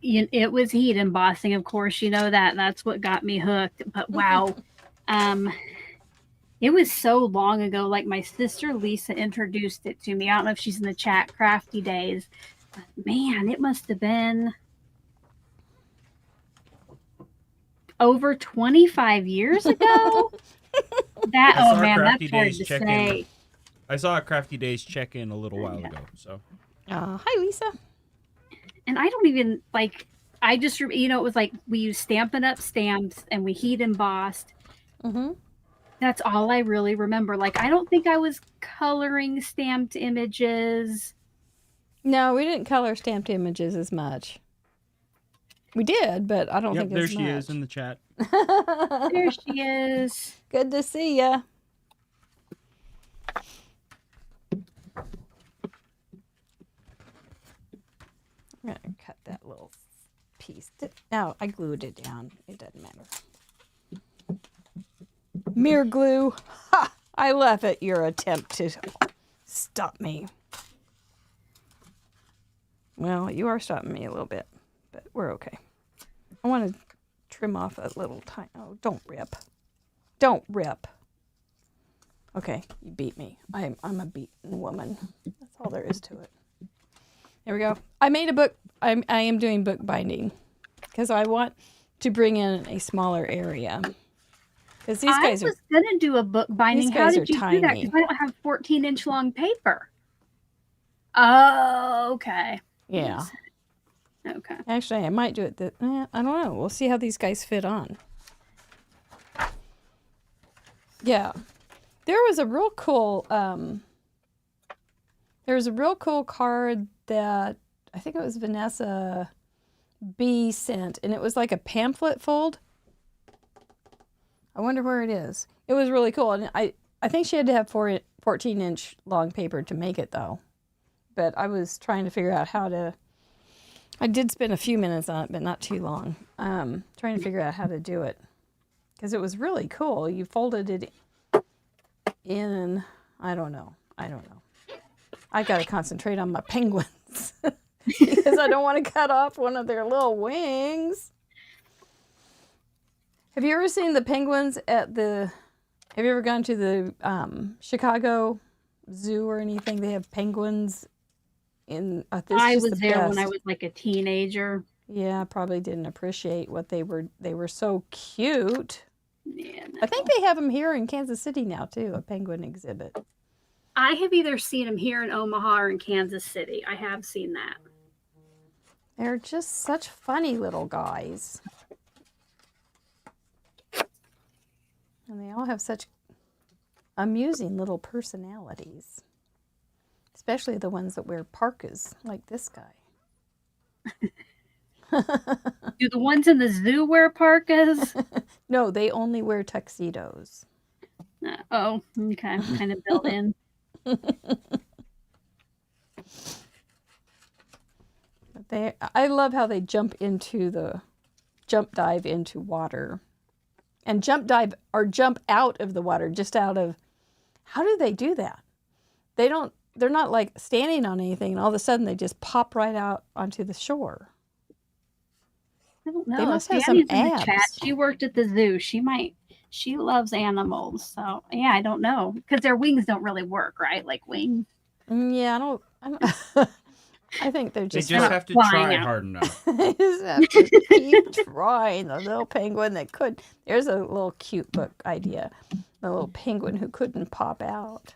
It was heat embossing, of course, that's what got me hooked. But wow, it was so long ago. Like, my sister Lisa introduced it to me. I don't know if she's in the chat, Crafty days. But man, it must have been over 25 years ago. That's hard to say. I saw a Crafty Days check-in a little while ago. So, hi, Lisa. And I don't even, I just, it was like we used Stampin' Up! Stamps and we heat embossed. That's all I really remember. I don't think I was coloring stamped images. No, we didn't color stamped images as much. We did, but I don't think as much. There she is in the chat. There she is. Good to see ya. I'm going to cut that little piece. No, I glued it down. It doesn't matter. Mirror glue. Ha! I laugh at your attempt to stop me. Well, you are stopping me a little bit, but we're okay. I want to trim off a little tiny. Oh, don't rip. Don't rip. Okay, you beat me. I'm a beaten woman. That's all there is to it. There we go. I made a book. I am doing bookbinding because I want to bring in a smaller area. Because these guys I was gonna do a bookbinding. How did you do that? Tiny. Because I don't have 14-inch long paper. Oh, okay. Yeah. Okay. Actually, I might do it. I don't know. We'll see how these guys fit on. Yeah. There was a real cool. There was a real cool card that I think it was Vanessa B sent, and it was like a pamphlet fold. I wonder where it is. It was really cool, and I think she had to have 14-inch long paper to make it, though. But I was trying to figure out how to. I did spend a few minutes on it, but not too long. Trying to figure out how to do it because it was really cool. You folded it in. I don't know. I got to concentrate on my penguins because I don't want to cut off one of their little wings. Have you ever seen the penguins at the? Have you ever gone to the Chicago Zoo or anything? They have penguins in. I was there when I was like a teenager. Yeah, I probably didn't appreciate what they were. They were so cute. Yeah, no. I think they have them here in Kansas City now too. A penguin exhibit. I have either seen them here in Omaha or in Kansas City. I have seen that. They're just such funny little guys. And they all have such amusing little personalities. Especially the ones that wear parkas, like this guy. Do the ones in the zoo wear parkas? No, they only wear tuxedos. Oh, okay. Kind of built in. I love how they jump dive into water. And jump dive or jump out of the water, just out of, how do they do that? They're not like standing on anything and all of a sudden they just pop right out onto the shore. I don't know. They must have Danny's some in the abs. chat. She worked at the zoo. She loves animals. So yeah, I don't know. Because their wings don't really work, right? Like wings. Yeah, I don't I think They just just have to try hard enough. They just have to keep trying. The little penguin that could. There's a little cute book idea. The little penguin who couldn't pop out.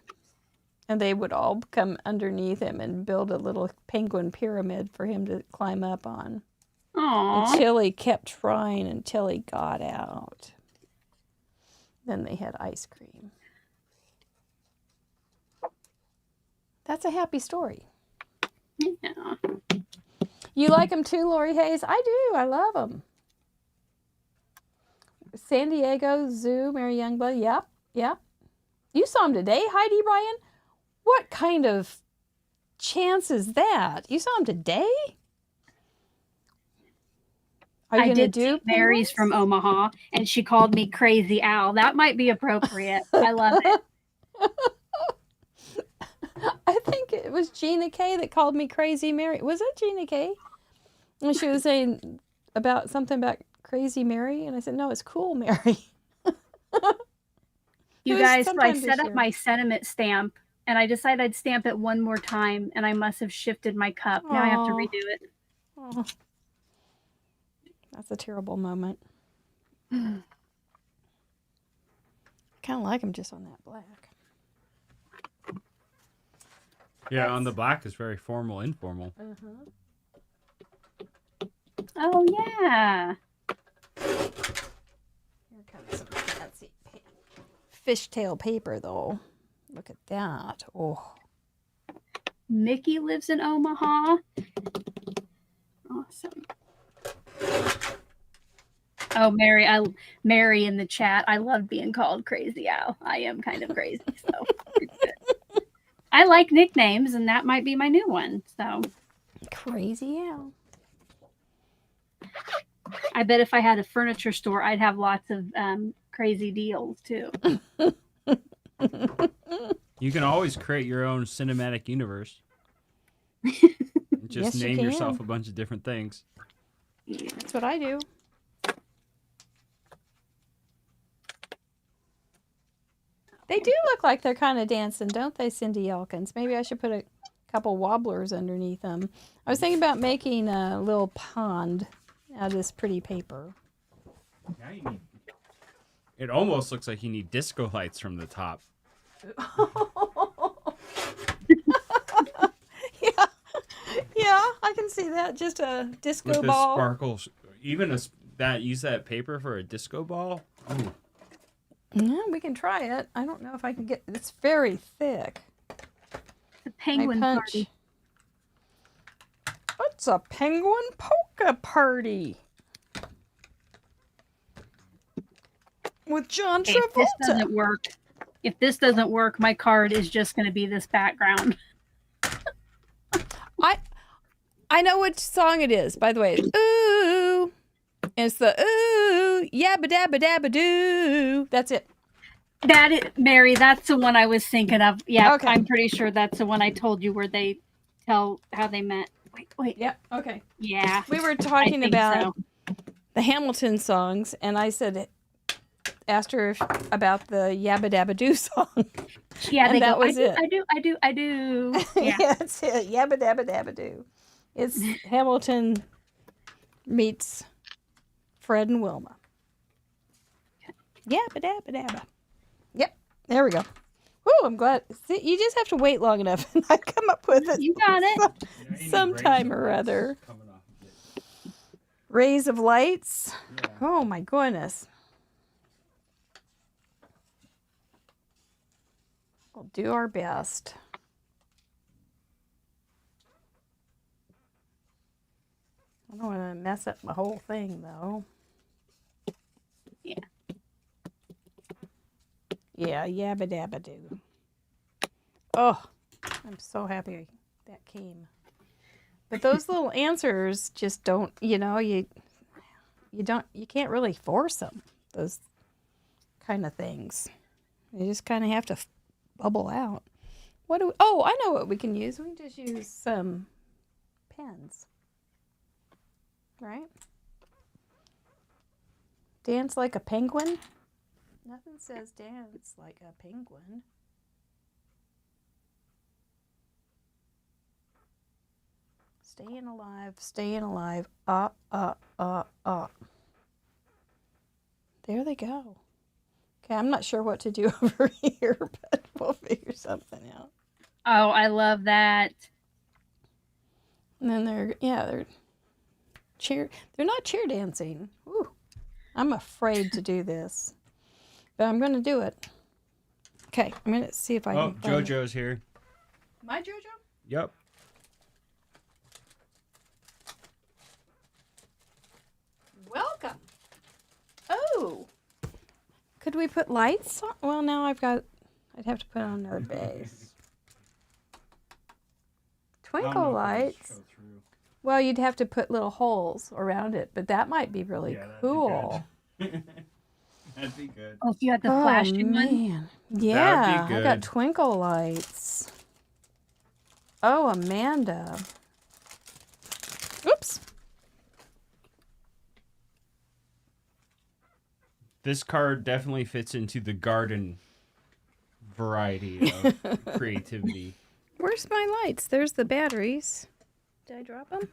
And they would all come underneath him and build a little penguin pyramid for him to climb up on. Aww. Until he kept trying until he got out. Then they had ice cream. That's a happy story. Yeah. You like them too, Lori Hayes? I do. I love them. San Diego Zoo, Mary Youngblood. Yep. You saw him today, Heidi Ryan? What kind of chance is that? You saw him today? Are you I gonna did do see Mary's from Omaha, and she called me Crazy Owl. That might be appropriate. I love it. I think it was Gina K that called me Crazy Mary. Was it Gina K? And she was saying about something about Crazy Mary, and I said, no, it's Cool Mary. You guys, so I set up my sentiment stamp, and I decided I'd stamp it one more time, and I must have shifted my cup. Now I have to redo it. Oh. That's a terrible moment. Kind of like him just on that black. Yeah, on the black is very formal, informal. Oh, yeah. Here comes some fancy fishtail paper, though. Look at that. Oh. Mickey lives in Omaha. Awesome. Oh, Mary in the chat. I love being called Crazy Owl. I am kind of crazy, so I like nicknames, and that might be my new one. So Crazy Owl. I bet if I had a furniture store, I'd have lots of crazy deals too. You can always create your own cinematic universe. Just Yes, you name can. yourself a bunch of different things. That's what I do. They do look like they're kind of dancing, don't they, Cindy Elkins? Maybe I should put a couple wobblers underneath them. I was thinking about making a little pond out of this pretty paper. Now you need... It almost looks like you need disco lights from the top. Yeah, I can see that. Just a disco with ball. Sparkles. Even use that paper for a disco ball. Ooh. Yeah, we can try it. I don't know if I can get. It's very thick. The penguin party. What's a penguin polka party? With John Travolta. If this doesn't work, my card is just going to be this background. I know which song it is, by the way. Ooh. It's the ooh, yabba dabba dabba doo. That's it. Mary, that's the one I was thinking of. Yeah, okay. I'm pretty sure that's the one I told you where they tell how they met. Wait. Yep. Okay. Yeah. We were talking about the Hamilton songs, and I asked her about the Yabba Dabba Doo song. Yeah, and that was it. I do. Yeah, that's it. Yabba Dabba Dabba Doo. It's Hamilton meets Fred and Wilma. Yabba Dabba Dabba. Yep, there we go. Ooh, I'm glad. See, you just have to wait long enough, and I come up with it. You got it. Sometime or other. Rays of lights. Yeah. Oh my goodness. We'll do our best. I don't want to mess up my whole thing, though. Yeah. Yeah, yabba dabba doo. Oh, I'm so happy that came. But those little answers just don't, you can't really force them. Those kind of things. You just kind of have to bubble out. I know what we can use. We can just use some pens. Right? Dance like a penguin? Nothing says dance like a penguin. Staying alive, staying alive. There they go. Okay, I'm not sure what to do over here, but we'll figure something out. Oh, I love that. And then they're not cheer dancing. Ooh, I'm afraid to do this, but I'm going to do it. Okay, I'm going to see if I can find JoJo's here. My JoJo? Yep. Welcome. Oh, could we put lights on? Well, now I'd have to put on another base. Twinkle lights. Well, you'd have to put little holes around it, but that might be really cool. That'd be good. Oh, if you had the flashing one? Yeah, I got twinkle lights. Oh, Amanda. Oops. This card definitely fits into the garden variety of creativity. Where's my lights? There's the batteries. Did I drop them?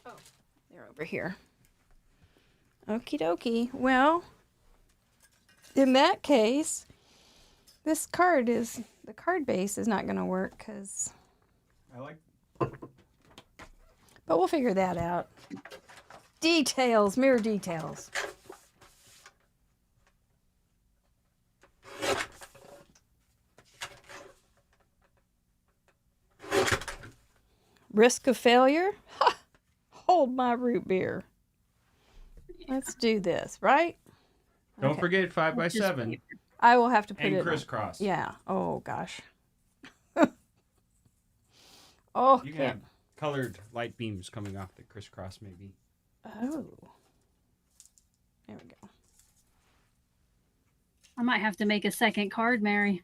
Oh, they're over here. Okie dokie. Well, in that case, the card base is not going to work because. But we'll figure that out. Details, mere details. Risk of failure? Ha! Hold my root beer. Let's do this, right? Don't forget 5x7. I will have to put it and crisscross. Yeah. Oh gosh. Oh, You can have colored light beams coming off the crisscross, maybe. Oh. There we go. I might have to make a second card, Mary.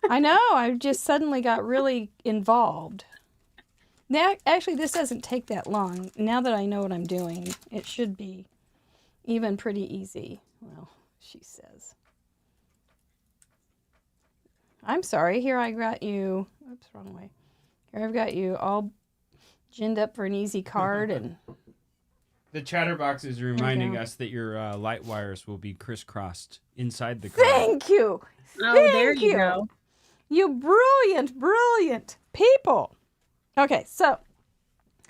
I know. I just suddenly got really involved. Now, actually, this doesn't take that long. Now that I know what I'm doing, it should be even pretty easy. Well, she says. I'm sorry. Here I got you. Oops, wrong way. Here I've got you all ginned up for an easy card. And The chatterbox is reminding us that your light wires will be crisscrossed inside the card. thank you. Oh, Thank there you go. You brilliant, brilliant people. Okay, so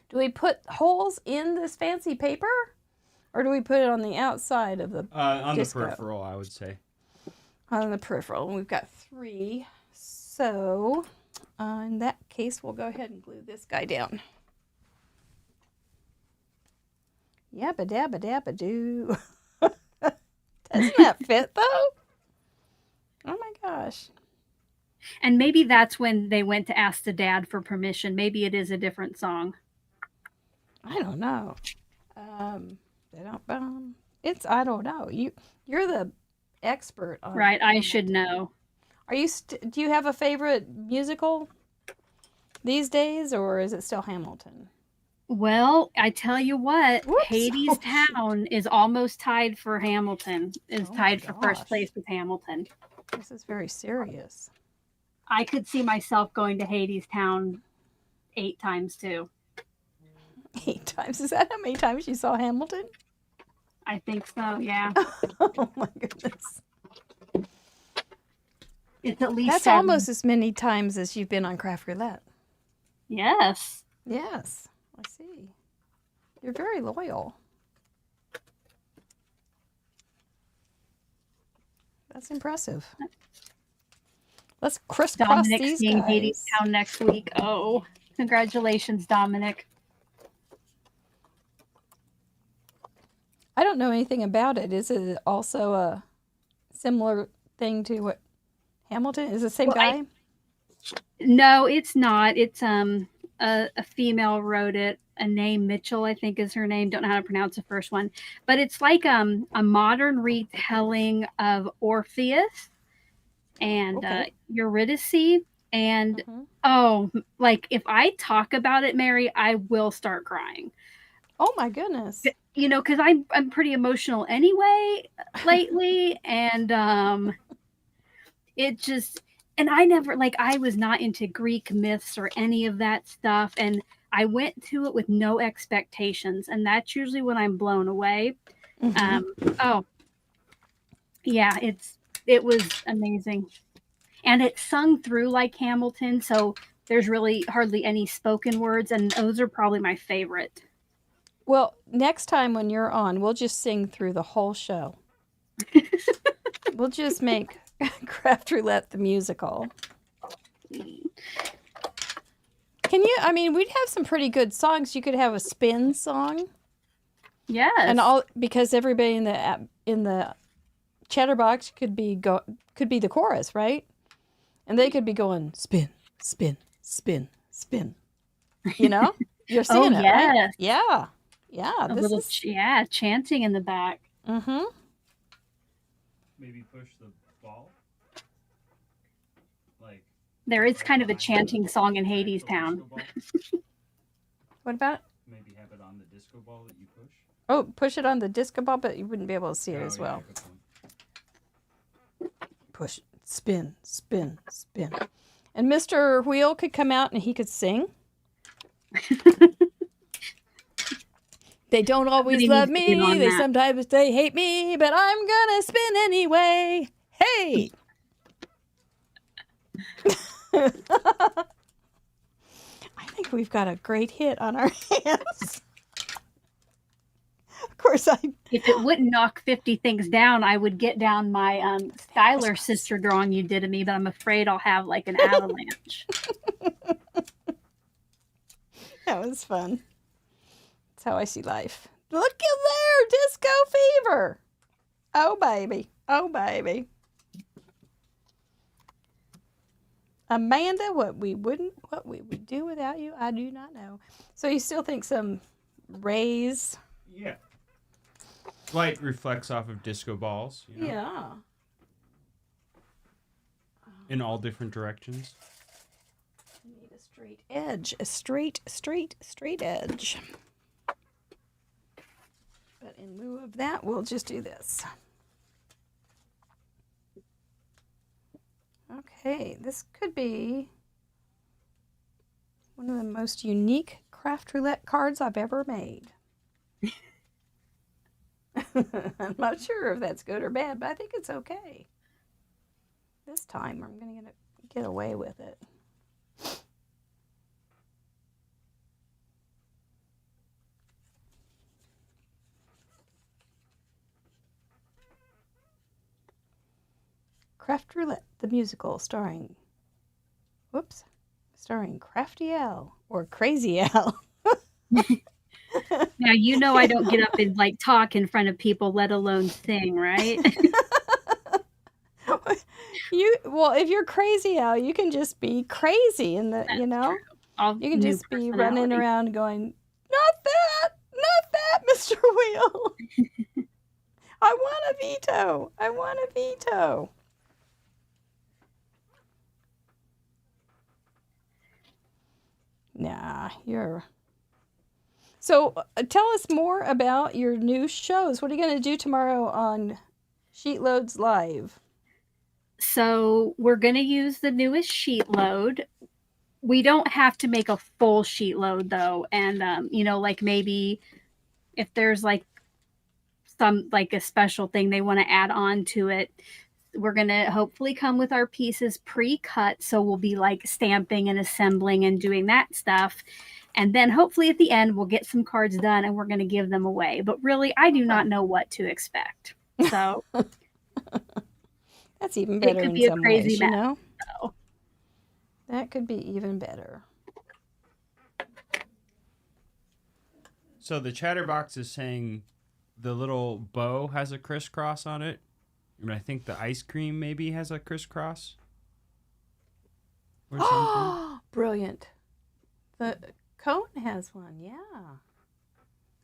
do we put holes in this fancy paper? Or do we put it on the outside of the On disco? the peripheral, I would say. On the peripheral. And we've got 3. So in that case, we'll go ahead and glue this guy down. Yabba dabba dabba doo. Doesn't that fit though? Oh my gosh. And maybe that's when they went to ask the dad for permission. Maybe it is a different song. I don't know. It's I don't know. You're the expert on Right, I should know. Are you do you have a favorite musical these days, or is it still Hamilton? Well, I tell you what, Whoops. Hades Town is almost tied for Hamilton. Is Oh my tied for first gosh. place with Hamilton. This is very serious. I could see myself going to Hades Town 8 times too. 8 times. Is that how many times you saw Hamilton? I think so, yeah. Oh my goodness. It's at least That's 7. almost as many times as you've been on Craft Roulette. Yes. Yes, I see. You're very loyal. That's impressive. Let's crisscross Dominic these seeing guys. Hades Town next week. Oh, congratulations, Dominic. I don't know anything about it. Is it also a similar thing to what Hamilton is? The same Well, guy? No, it's not. It's a female wrote it. Anne Mitchell, I think is her name. Don't know how to pronounce the first one, but it's like a modern retelling of Orpheus and Okay. Eurydice. And like if I talk about it, Mary, I will start crying. Oh my goodness. You know, because I'm pretty emotional anyway lately, and it just, and I never, like, I was not into Greek myths or any of that stuff, and I went to it with no expectations, and that's usually when I'm blown away. Oh yeah, it was amazing, and it's sung through like Hamilton, so there's really hardly any spoken words, and those are probably my favorite. Well, next time when you're on, we'll just sing through the whole show. We'll just make Craft Roulette the musical. Can you, I mean, we'd have some pretty good songs. You could have a spin song. Yes. And all, because everybody in the chatterbox could be the chorus, right? And they could be going spin, spin, spin, spin. You know? You're seeing it, yes. right? Yeah. Yeah. A little chanting in the back. Mm-hmm. Maybe push the ball. Like There is kind of a chanting song in Hades Town. What about? Maybe have it on the disco ball that you push. Oh, push it on the disco ball, but you wouldn't be able to see it as well. Push, spin, spin, spin. And Mr. Wheel could come out and he could sing. They don't always love me. They sometimes they hate me, but I'm gonna spin anyway. Hey! I think we've got a great hit on our hands. Of course, if it wouldn't knock 50 things down, I would get down my Skylar sister drawing you did of me, but I'm afraid I'll have like an avalanche. That was fun. That's how I see life. Look at there, disco fever. Oh baby, oh baby. Amanda, what we would do without you, I do not know. So you still think some rays? Yeah. Light reflects off of disco balls. You know, Yeah. in all different directions. I need a straight edge. A straight edge. But in lieu of that, we'll just do this. Okay, this could be one of the most unique craft roulette cards I've ever made. I'm not sure if that's good or bad, but I think it's okay. This time I'm going to get away with it. Craft Roulette, the musical, starring Crafty Al, or Crazy Al. Now, you know I don't get up and like talk in front of people, let alone sing, right? Well, if you're Crazy Al, you can just be crazy in the, That's you know, true. you can just be running around going, not that, Mr. Wheel. I want a veto. Nah, you're... So tell us more about your new shows. What are you going to do tomorrow on Sheet Loads Live? So we're going to use the newest sheet load. We don't have to make a full sheet load though. And, you know, like maybe if there's like some, like a special thing they want to add on to it, we're going to hopefully come with our pieces pre-cut. So we'll be like stamping and assembling and doing that stuff. And then hopefully at the end, we'll get some cards done and we're going to give them away. But really, I do not know what to expect. So that's even better. It could in be some a crazy ways, mess, you know? so. That could be even better. So the chatterbox is saying the little bow has a crisscross on it. And I think the ice cream maybe has a crisscross. Or something. Brilliant. The cone has one, yeah.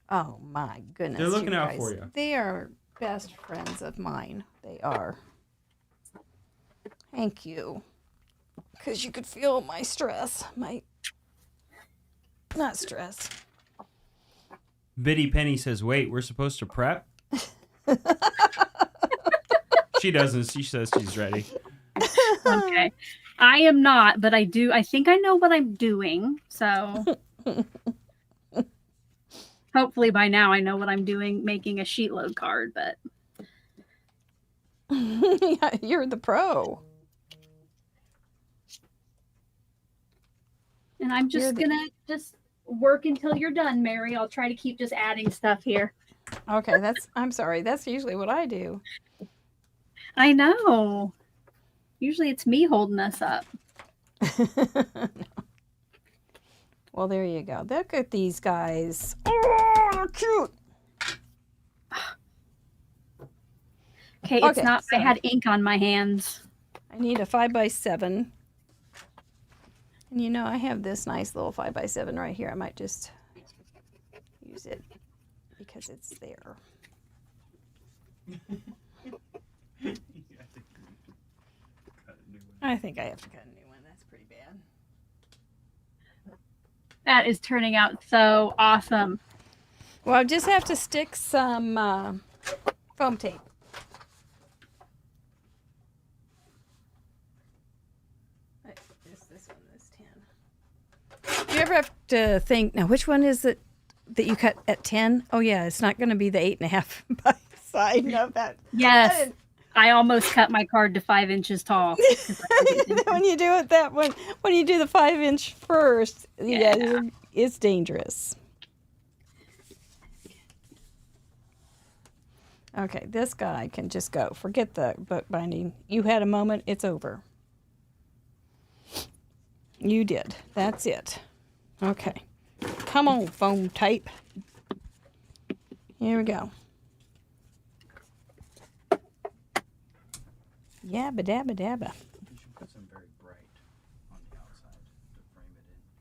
Oh my goodness. They're looking out guys. for you. They are best friends of mine. They are. Thank you. Because you could feel my stress. Not stress. Biddy Penny says, wait, we're supposed to prep? She doesn't. She says she's ready. Okay. I am not, but I think I know what I'm doing. So hopefully by now I know what I'm doing, making a sheet load card, but yeah, you're the pro. And I'm just gonna work until you're done, Mary. I'll try to keep just adding stuff here. Okay, I'm sorry. That's usually what I do. I know. Usually it's me holding us up. Well, there you go. Look at these guys. Oh, they're cute. Okay, it's not. So I had ink on my hands. I need a 5x7. And you know, I have this nice little 5x7 right here. I might just use it because it's there. I think I have to cut a new one. That's pretty bad. That is turning out so awesome. Well, I just have to stick some foam tape. This one, this 10. Do you ever have to think, now which one is it that you cut at 10? Oh yeah, it's not going to be the 8.5 by side of that. Yes. I almost cut my card to 5 inches tall. When you do it when you do the 5-inch first, yeah, it's dangerous. Okay, this guy can just go. Forget the book binding. You had a moment, it's over. You did. That's it. Okay. Come on, foam tape. Here we go. Yabba dabba dabba. You should put some very bright.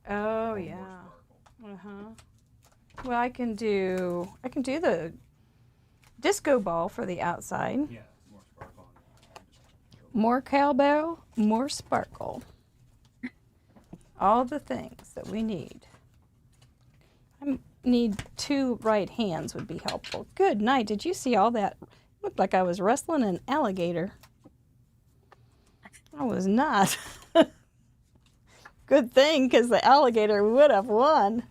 Oh yeah. Well, I can do the disco ball for the outside. Yeah, more sparkle on the More cowbell, more sparkle. All the things that we need. I need 2 right hands would be helpful. Good night. Did you see all that? Looked like I was wrestling an alligator. I was not. Good thing, because the alligator would have won.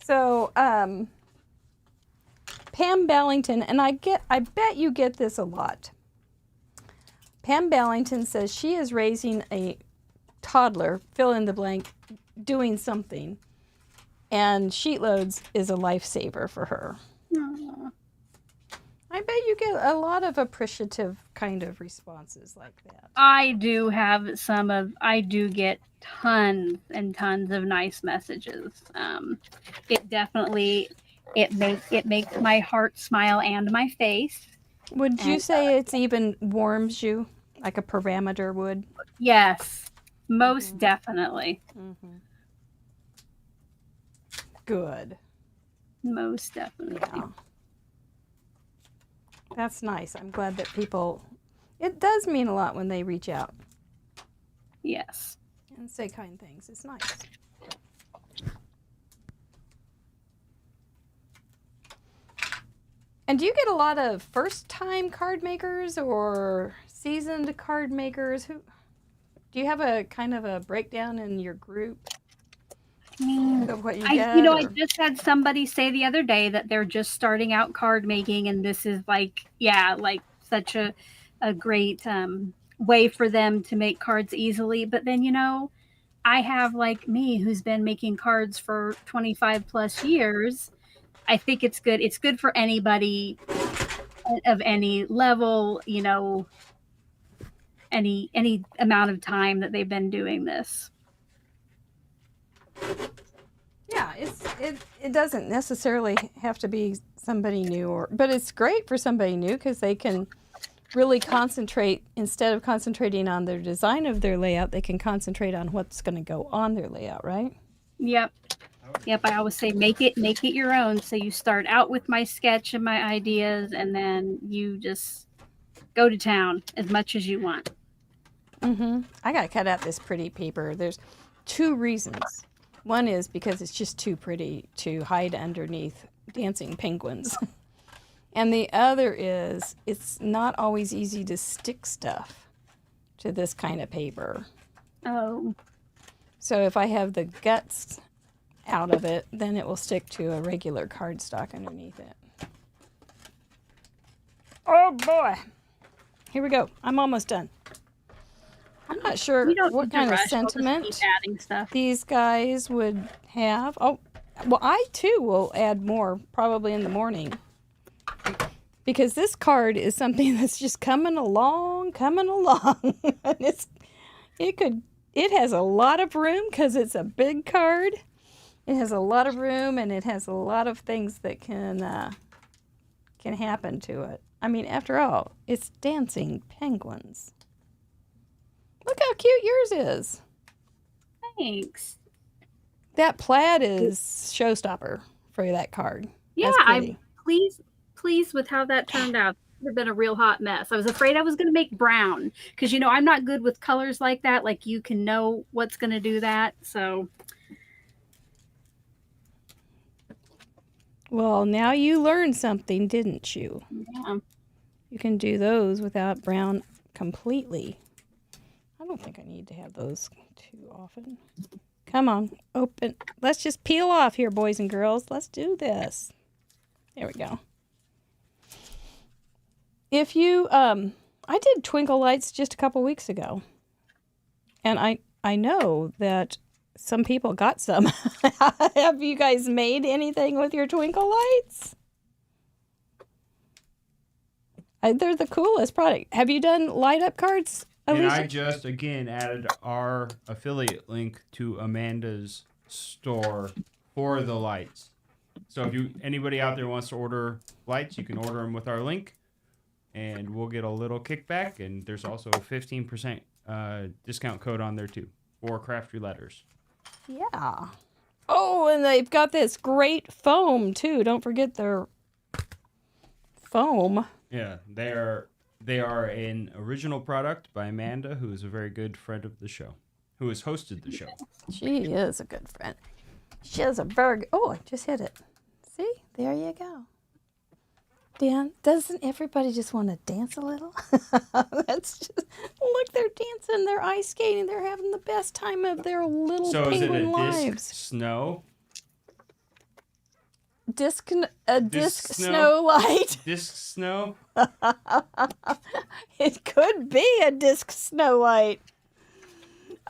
So, Pam Ballington, and I bet you get this a lot. Pam Ballington says she is raising a toddler, fill in the blank, doing something, and sheet loads is a lifesaver for her. Aww. I bet you get a lot of appreciative kind of responses like that. I do get tons and tons of nice messages. It definitely, it makes my heart smile and my face. Would you say it's even warms you like a parameter would? Yes, most definitely. Mm-hmm. Good. Most definitely. Yeah. That's nice. I'm glad that it does mean a lot when they reach out. Yes. And say kind things. It's nice. And do you get a lot of first-time card makers or seasoned card makers? Do you have a kind of a breakdown in your group of what you get? I just had somebody say the other day that they're just starting out card making, and this is like such a great way for them to make cards easily. But then, I have like me who's been making cards for 25 plus years. I think it's good. It's good for anybody of any level, any amount of time that they've been doing this. Yeah, it doesn't necessarily have to be somebody new, but it's great for somebody new because they can really concentrate. Instead of concentrating on their design of their layout, they can concentrate on what's going to go on their layout, right? Yep. I always say make it your own. So you start out with my sketch and my ideas, and then you just go to town as much as you want. I got to cut out this pretty paper. There's 2 reasons. One is because it's just too pretty to hide underneath dancing penguins. And the other is it's not always easy to stick stuff to this kind of paper. Oh. So if I have the guts out of it, then it will stick to a regular cardstock underneath it. Oh boy. Here we go. I'm almost done. I'm not sure what kind of sentiment these guys would have. Oh, well, I too will add more probably in the morning. Because this card is something that's just coming along. And it has a lot of room because it's a big card. It has a lot of room, and it has a lot of things that can happen to it. I mean, after all, it's dancing penguins. Look how cute yours is. Thanks. That plaid is showstopper for that card. Yeah, I'm pleased with how that turned out. It would have been a real hot mess. I was afraid I was going to make brown because, I'm not good with colors like that. Like, you can know what's going to do that. So. Well, now you learned something, didn't you? Yeah. You can do those without brown completely. I don't think I need to have those too often. Come on, open. Let's just peel off here, boys and girls. Let's do this. There we go. If you, I did twinkle lights just a couple weeks ago. And I know that some people got some. Have you guys made anything with your twinkle lights? They're the coolest product. Have you done light up cards, Alicia? And I just, again, added our affiliate link to Amanda's store for the lights. So if anybody out there wants to order lights, you can order them with our link. and we'll get a little kickback. And there's also a 15% discount code on there too for Crafty letters. Yeah. Oh, and they've got this great foam too. Don't forget their foam. Yeah, they are an original product by Amanda, who is a very good friend of the show, who has hosted the show. She is a good friend. She has a very good... Oh, I just hit it. See? There you go. Dan, doesn't everybody just want to dance a little? That's just... Look, they're dancing. They're ice skating. They're having the best time of their little penguin lives. So is it a disc snow? Disc snow light. Disc snow? It could be a disc snow light.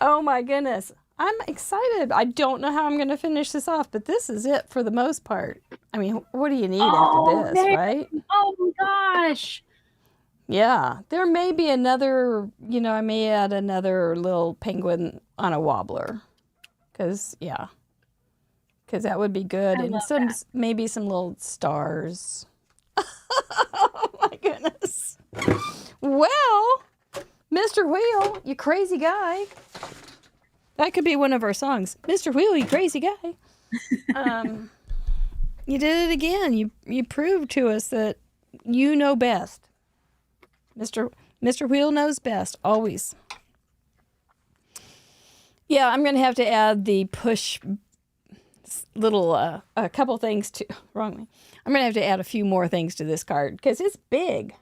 Oh my goodness. I'm excited. I don't know how I'm going to finish this off, but this is it for the most part. I mean, what do you need after this, right? Oh my gosh. Yeah. There may be another, I may add another little penguin on a wobbler. Because that would be good. And maybe some little stars. Oh my goodness. Well, Mr. Wheel, you crazy guy. That could be one of our songs. Mr. Wheel, you crazy guy. You did it again. You proved to us that you know best. Mr. Wheel knows best, always. Yeah, I'm going to have to add the push little, a couple things to, wrong way. I'm going to have to add a few more things to this card because it's big.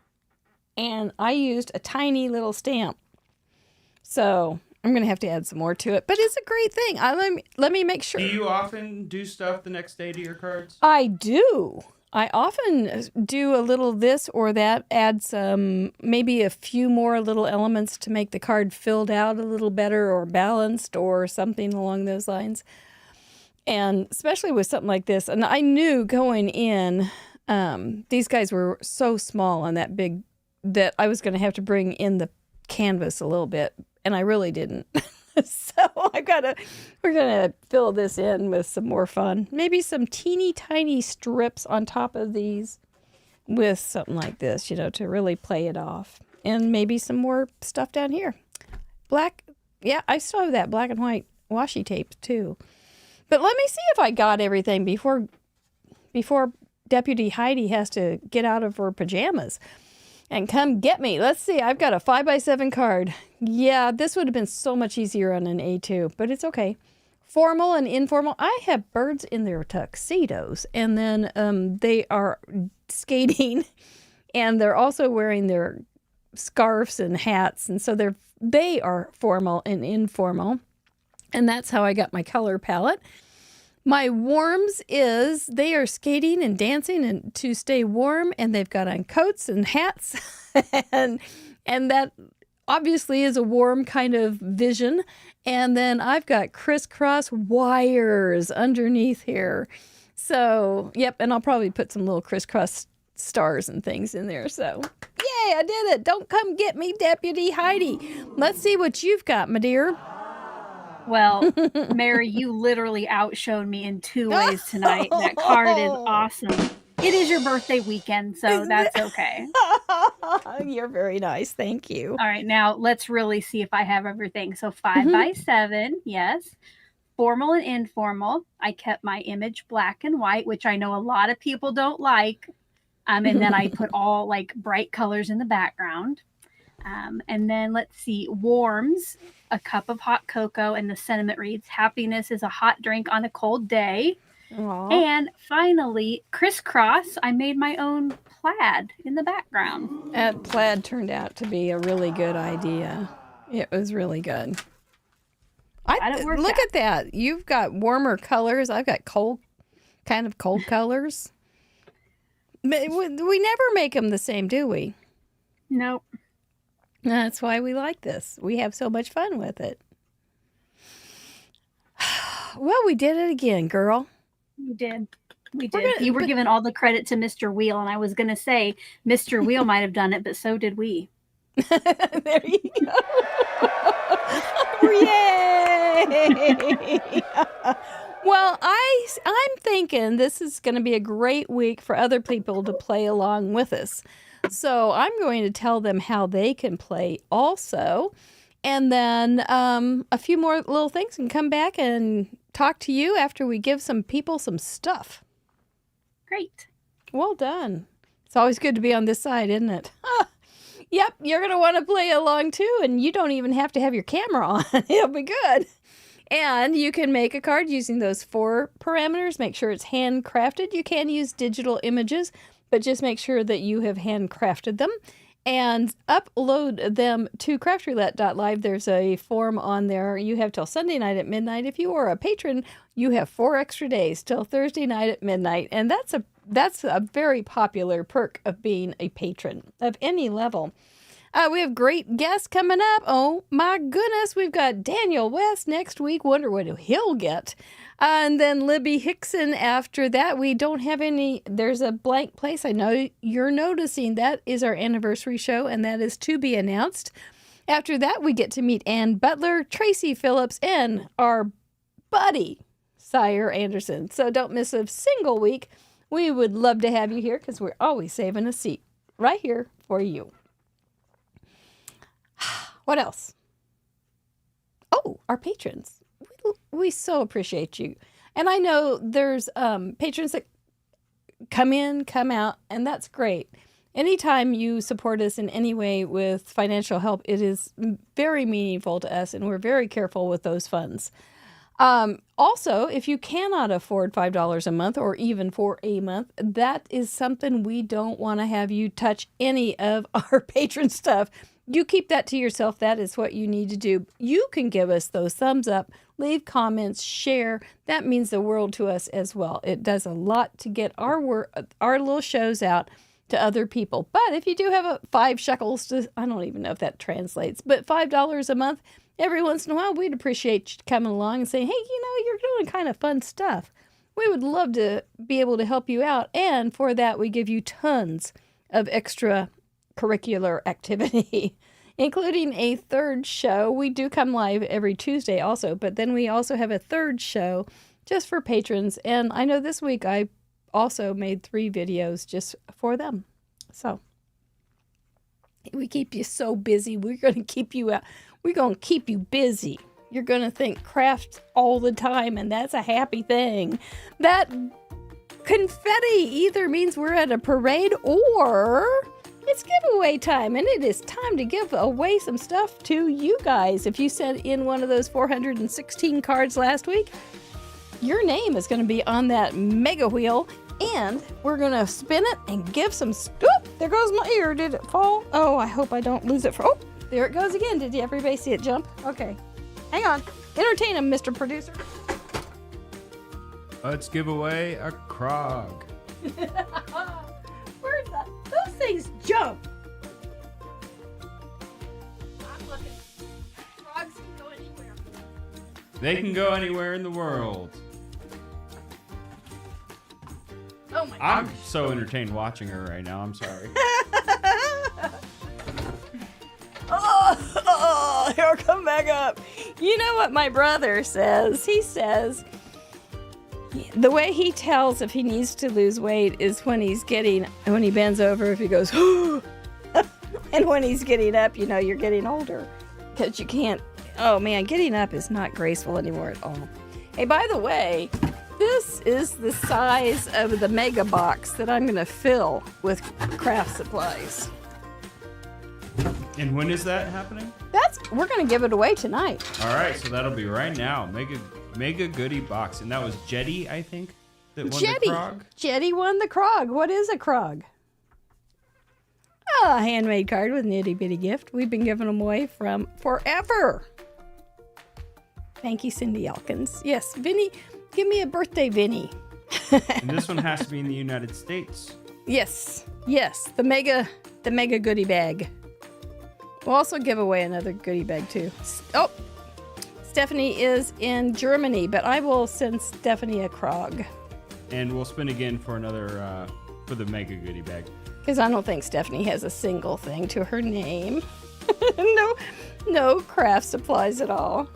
And I used a tiny little stamp. So I'm going to have to add some more to it. But it's a great thing. Let me make sure. Do you often do stuff the next day to your cards? I do. I often do a little this or that, add some, maybe a few more little elements to make the card filled out a little better or balanced or something along those lines. And especially with something like this. And I knew going in, these guys were so small and that big that I was going to have to bring in the canvas a little bit. And I really didn't. So we're going to fill this in with some more fun. Maybe some teeny tiny strips on top of these with something like this, to really play it off. And maybe some more stuff down here. Black. Yeah, I still have that black and white washi tape too. But let me see if I got everything before Deputy Heidi has to get out of her pajamas and come get me. Let's see. I've got a 5x7 card. Yeah, this would have been so much easier on an A2, but it's okay. Formal and informal. I have birds in their tuxedos, and then they are skating, and they're also wearing their scarves and hats, and so they are formal and informal. And that's how I got my color palette. My warms is they are skating and dancing and to stay warm, and they've got on coats and hats. and that obviously is a warm kind of vision. And then I've got crisscross wires underneath here. So, yep, and I'll probably put some little crisscross stars and things in there. So, yay, I did it. Don't come get me, Deputy Heidi. Let's see what you've got, my dear. Well, Mary, you literally outshone me in two ways tonight. That card is awesome. It is your birthday weekend, so that's okay. You're very nice. Thank you. All right, now let's really see if I have everything. So 5x7, yes. Formal and informal. I kept my image black and white, which I know a lot of people don't like. And then I put all like bright colors in the background. And then let's see, warms, a cup of hot cocoa, and the sentiment reads, happiness is a hot drink on a cold day. Aww. And finally, crisscross, I made my own plaid in the background. That plaid turned out to be a really good idea. It was really good. Look at that. You've got warmer colors. I've got cold colors. We never make them the same, do we? Nope. That's why we like this. We have so much fun with it. Well, we did it again, girl. We did. You were giving all the credit to Mr. Wheel, and I was going to say Mr. Wheel might have done it, but so did we. There you go. Yay! Well, I'm thinking this is going to be a great week for other people to play along with us. So I'm going to tell them how they can play also. And then a few more little things and come back and talk to you after we give some people some stuff. Great. Well done. It's always good to be on this side, isn't it? Yep, you're going to want to play along too, and you don't even have to have your camera on. It'll be good. And you can make a card using those 4 parameters. Make sure it's handcrafted. You can use digital images, but just make sure that you have handcrafted them. And upload them to craftroulette.live. There's a form on there. You have till Sunday night at midnight. If you are a patron, you have 4 extra days till Thursday night at midnight. And that's a very popular perk of being a patron of any level. We have great guests coming up. Oh my goodness, we've got Daniel West next week. Wonder what he'll get. And then Libby Hickson after that. We don't have any, there's a blank place. I know you're noticing that is our anniversary show, and that is to be announced. After that, we get to meet Ann Butler, Tracy Phillips, and our buddy, Sire Anderson. So don't miss a single week. We would love to have you here because we're always saving a seat right here for you. What else? Oh, our patrons. We so appreciate you. And I know there's patrons that come in, come out, and that's great. Anytime you support us in any way with financial help, it is very meaningful to us, and we're very careful with those funds. Also, if you cannot afford $5 a month or even for a month, that is something we don't want to have you touch any of our patron stuff. You keep that to yourself. That is what you need to do. You can give us those thumbs up, leave comments, share. That means the world to us as well. It does a lot to get our little shows out to other people. But if you do have 5 shekels, I don't even know if that translates, but $5 a month, every once in a while, we'd appreciate you coming along and saying, hey, you're doing kind of fun stuff. We would love to be able to help you out. And for that, we give you tons of extra curricular activity, including a 3rd show. We do come live every Tuesday also, but then we also have a 3rd show just for patrons. And I know this week I also made 3 videos just for them. So we keep you so busy. We're going to keep you out. We're going to keep you busy. You're going to think craft all the time, and that's a happy thing. That confetti either means we're at a parade or it's giveaway time, and it is time to give away some stuff to you guys. If you sent in one of those 416 cards last week, your name is going to be on that mega wheel, and we're going to spin it and give some... Oop, there goes my ear. Did it fall? Oh, I hope I don't lose it. Oh, there it goes again. Did everybody see it jump? Okay. Hang on. Entertain him, Mr. Producer. Let's give away a Krog. Where's that? Those things jump. I'm looking. Frogs can go anywhere. They can go anywhere in the world. Oh my gosh. I'm so entertained watching her right now. I'm sorry. Oh, he'll come back up. You know what my brother says? He says the way he tells if he needs to lose weight is when he bends over, if he goes, and when he's getting up, you're getting older because you can't. Oh man, getting up is not graceful anymore at all. Hey, by the way, this is the size of the mega box that I'm going to fill with craft supplies. And when is that happening? We're going to give it away tonight. All right, so that'll be right now. Mega goodie box. And that was Jetty, I think, that won the Krog? Jetty won the Krog. What is a Krog? A handmade card with an itty-bitty gift. We've been giving them away from forever. Thank you, Cindy Elkins. Yes, Vinny, give me a birthday, Vinny. And this one has to be in the United States. Yes, the mega goodie bag. We'll also give away another goodie bag, too. Oh, Stephanie is in Germany, but I will send Stephanie a Krog. And we'll spin again for another, for the mega goodie bag. Because I don't think Stephanie has a single thing to her name. No craft supplies at all.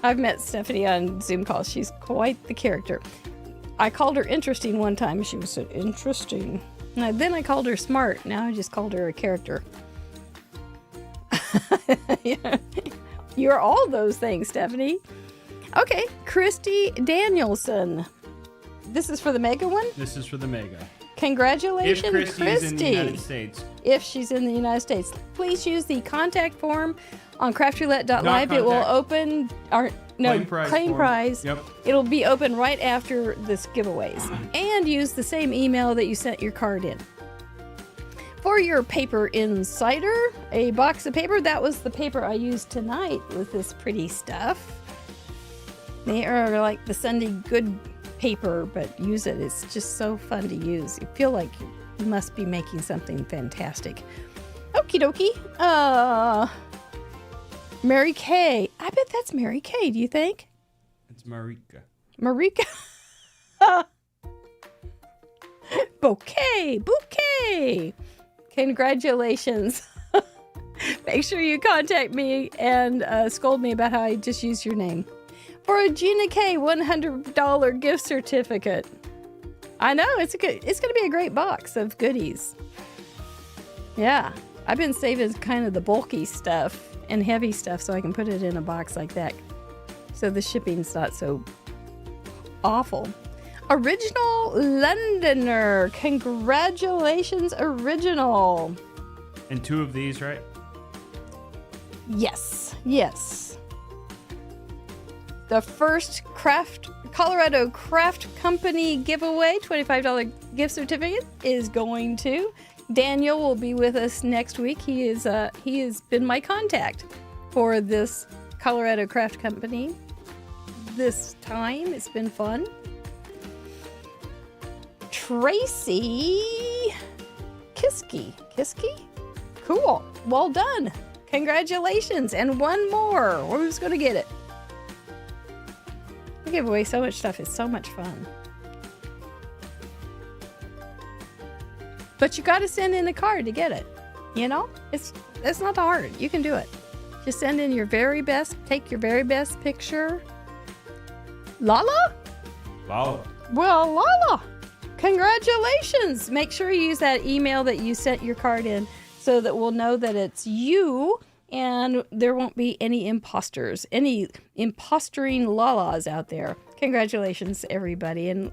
I've met Stephanie on Zoom calls. She's quite the character. I called her interesting one time. She was so interesting. Then I called her smart. Now I just called her a character. Yeah. You're all those things, Stephanie. Okay, Christy Danielson. This is for the mega one? This is for the mega. Congratulations, If Christy is in the Christy. United States. If she's in the United States, please use the contact form on craftroulette.live. Not It will contact. open our claim form. prize. Yep. It'll be open right after this giveaways. And use the same email that you sent your card in. For your paper insider, a box of paper. That was the paper I used tonight with this pretty stuff. They are like the Sunday good paper, but use it. It's just so fun to use. You feel like you must be making something fantastic. Okie dokie. Mary Kay. I bet that's Mary Kay, do you think? It's Marika. Marika. Bouquet. Congratulations. Make sure you contact me and scold me about how I just used your name. For a Gina K $100 gift certificate. I know, it's going to be a great box of goodies. Yeah, I've been saving kind of the bulky stuff and heavy stuff so I can put it in a box like that. So the shipping's not so awful. Original Londoner. Congratulations, Original. And 2 of these, right? Yes. The first Colorado Craft Company giveaway, $25 gift certificate, is going to Daniel. Will be with us next week. He has been my contact for this Colorado Craft Company this time. It's been fun. Tracy Kiski. Cool. Well done. Congratulations. And one more. Who's going to get it? We give away so much stuff. It's so much fun. But you got to send in a card to get it. You know? It's not hard. You can do it. Just send in your very best. Take your very best picture. Lala? Wow. Well, Lala, congratulations. Make sure you use that email that you sent your card in so that we'll know that it's you and there won't be any imposters, any impostering Lalas out there. Congratulations, everybody. And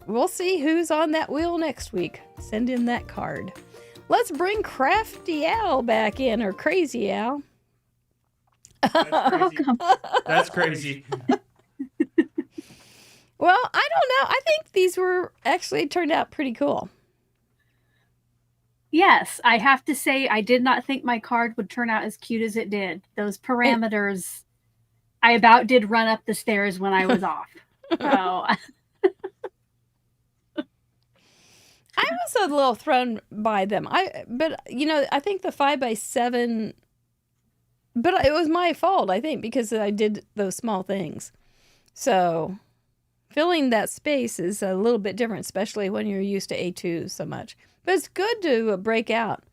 we'll see who's on that wheel next week. Send in that card. Let's bring Crafty Al back in, or Crazy Al. That's crazy. Well, I don't know. I think these were actually turned out pretty cool. Yes, I have to say I did not think my card would turn out as cute as it did. Those parameters, I about did run up the stairs when I was off. So I was a little thrown by them. I think the 5x7, but it was my fault, I think, because I did those small things. So filling that space is a little bit different, especially when you're used to A2 so much. But it's good to break out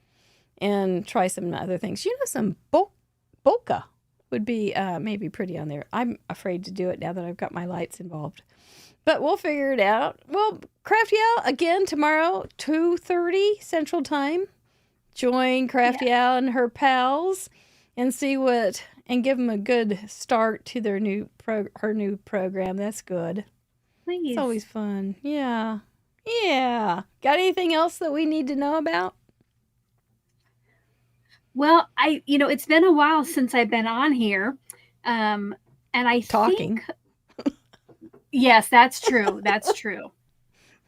and try some other things. Some bokeh would be maybe pretty on there. I'm afraid to do it now that I've got my lights involved. But we'll figure it out. Well, Crafty Al, again, tomorrow, 2:30 Central Time. Join Crafty Al and her pals and and give them a good start to her new program. That's good. please. It's always fun. Yeah. Got anything else that we need to know about? Well, it's been a while since I've been on here. And I Talking. think, yes, that's true. That's true.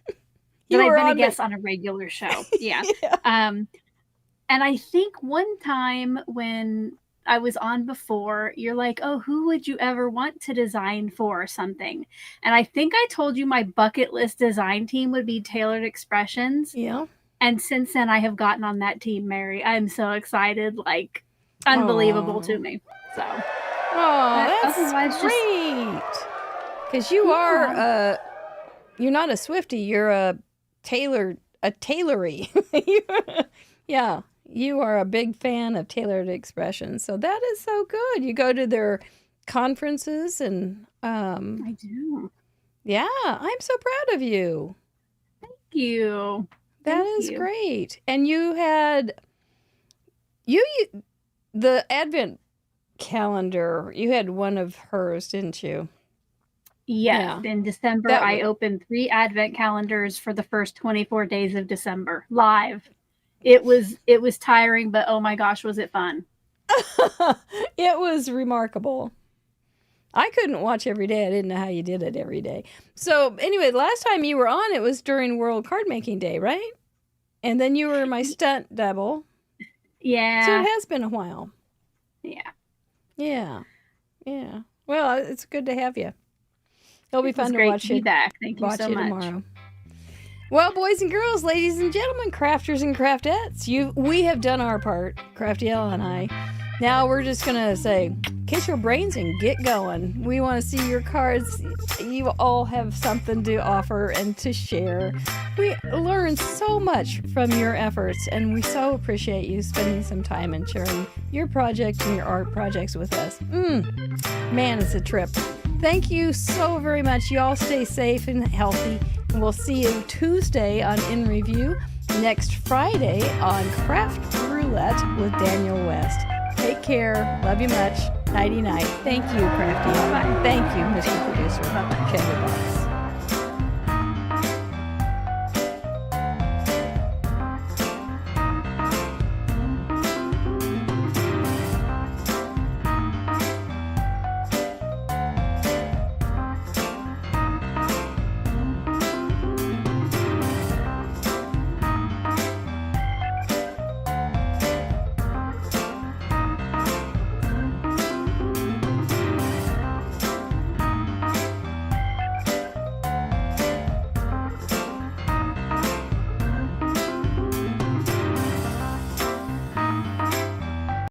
But I've been a guest on a regular show. Yeah. And I think one time when I was on before, you're like, oh, who would you ever want to design for or something? And I think I told you my bucket list design team would be Tailored Expressions. Yeah. And since then, I have gotten on that team, Mary. I'm so excited, like unbelievable to me. So, that's great. Because you are, you're not a Swiftie, you're a tailory. Yeah. You are a big fan of Tailored Expressions, so that is so good. You go to their conferences, and I do. Yeah, I'm so proud of you. Thank you. That Thank is you. great. And you had the Advent calendar. You had one of hers, didn't you? Yes, in December, I opened 3 Advent calendars for the first 24 days of December live. It was tiring, but oh my gosh, was it fun. It was remarkable. I couldn't watch every day. I didn't know how you did it every day. So anyway, last time you were on, it was during World Card Making Day, right? And then you were my stunt double. Yeah. So it has been a while. Yeah. Yeah. Yeah. Well, it's good to have you. It'll be fun to watch it. Back. Thank you so much. Tomorrow. Well, boys and girls, ladies and gentlemen, crafters and craftettes, we have done our part, Crafty Al and I. Now we're just going to say, kiss your brains and get going. We want to see your cards. You all have something to offer and to share. We learn so much from your efforts, and we so appreciate you spending some time and sharing your projects and your art projects with us. Man, it's a trip. Thank you so very much. You all stay safe and healthy. And we'll see you Tuesday on In Review, next Friday on Craft Roulette with Daniel West. Take care. Love you much. Nighty-night. Thank you, Crafty. Bye. Thank you, Mr. Producer. Bye-bye.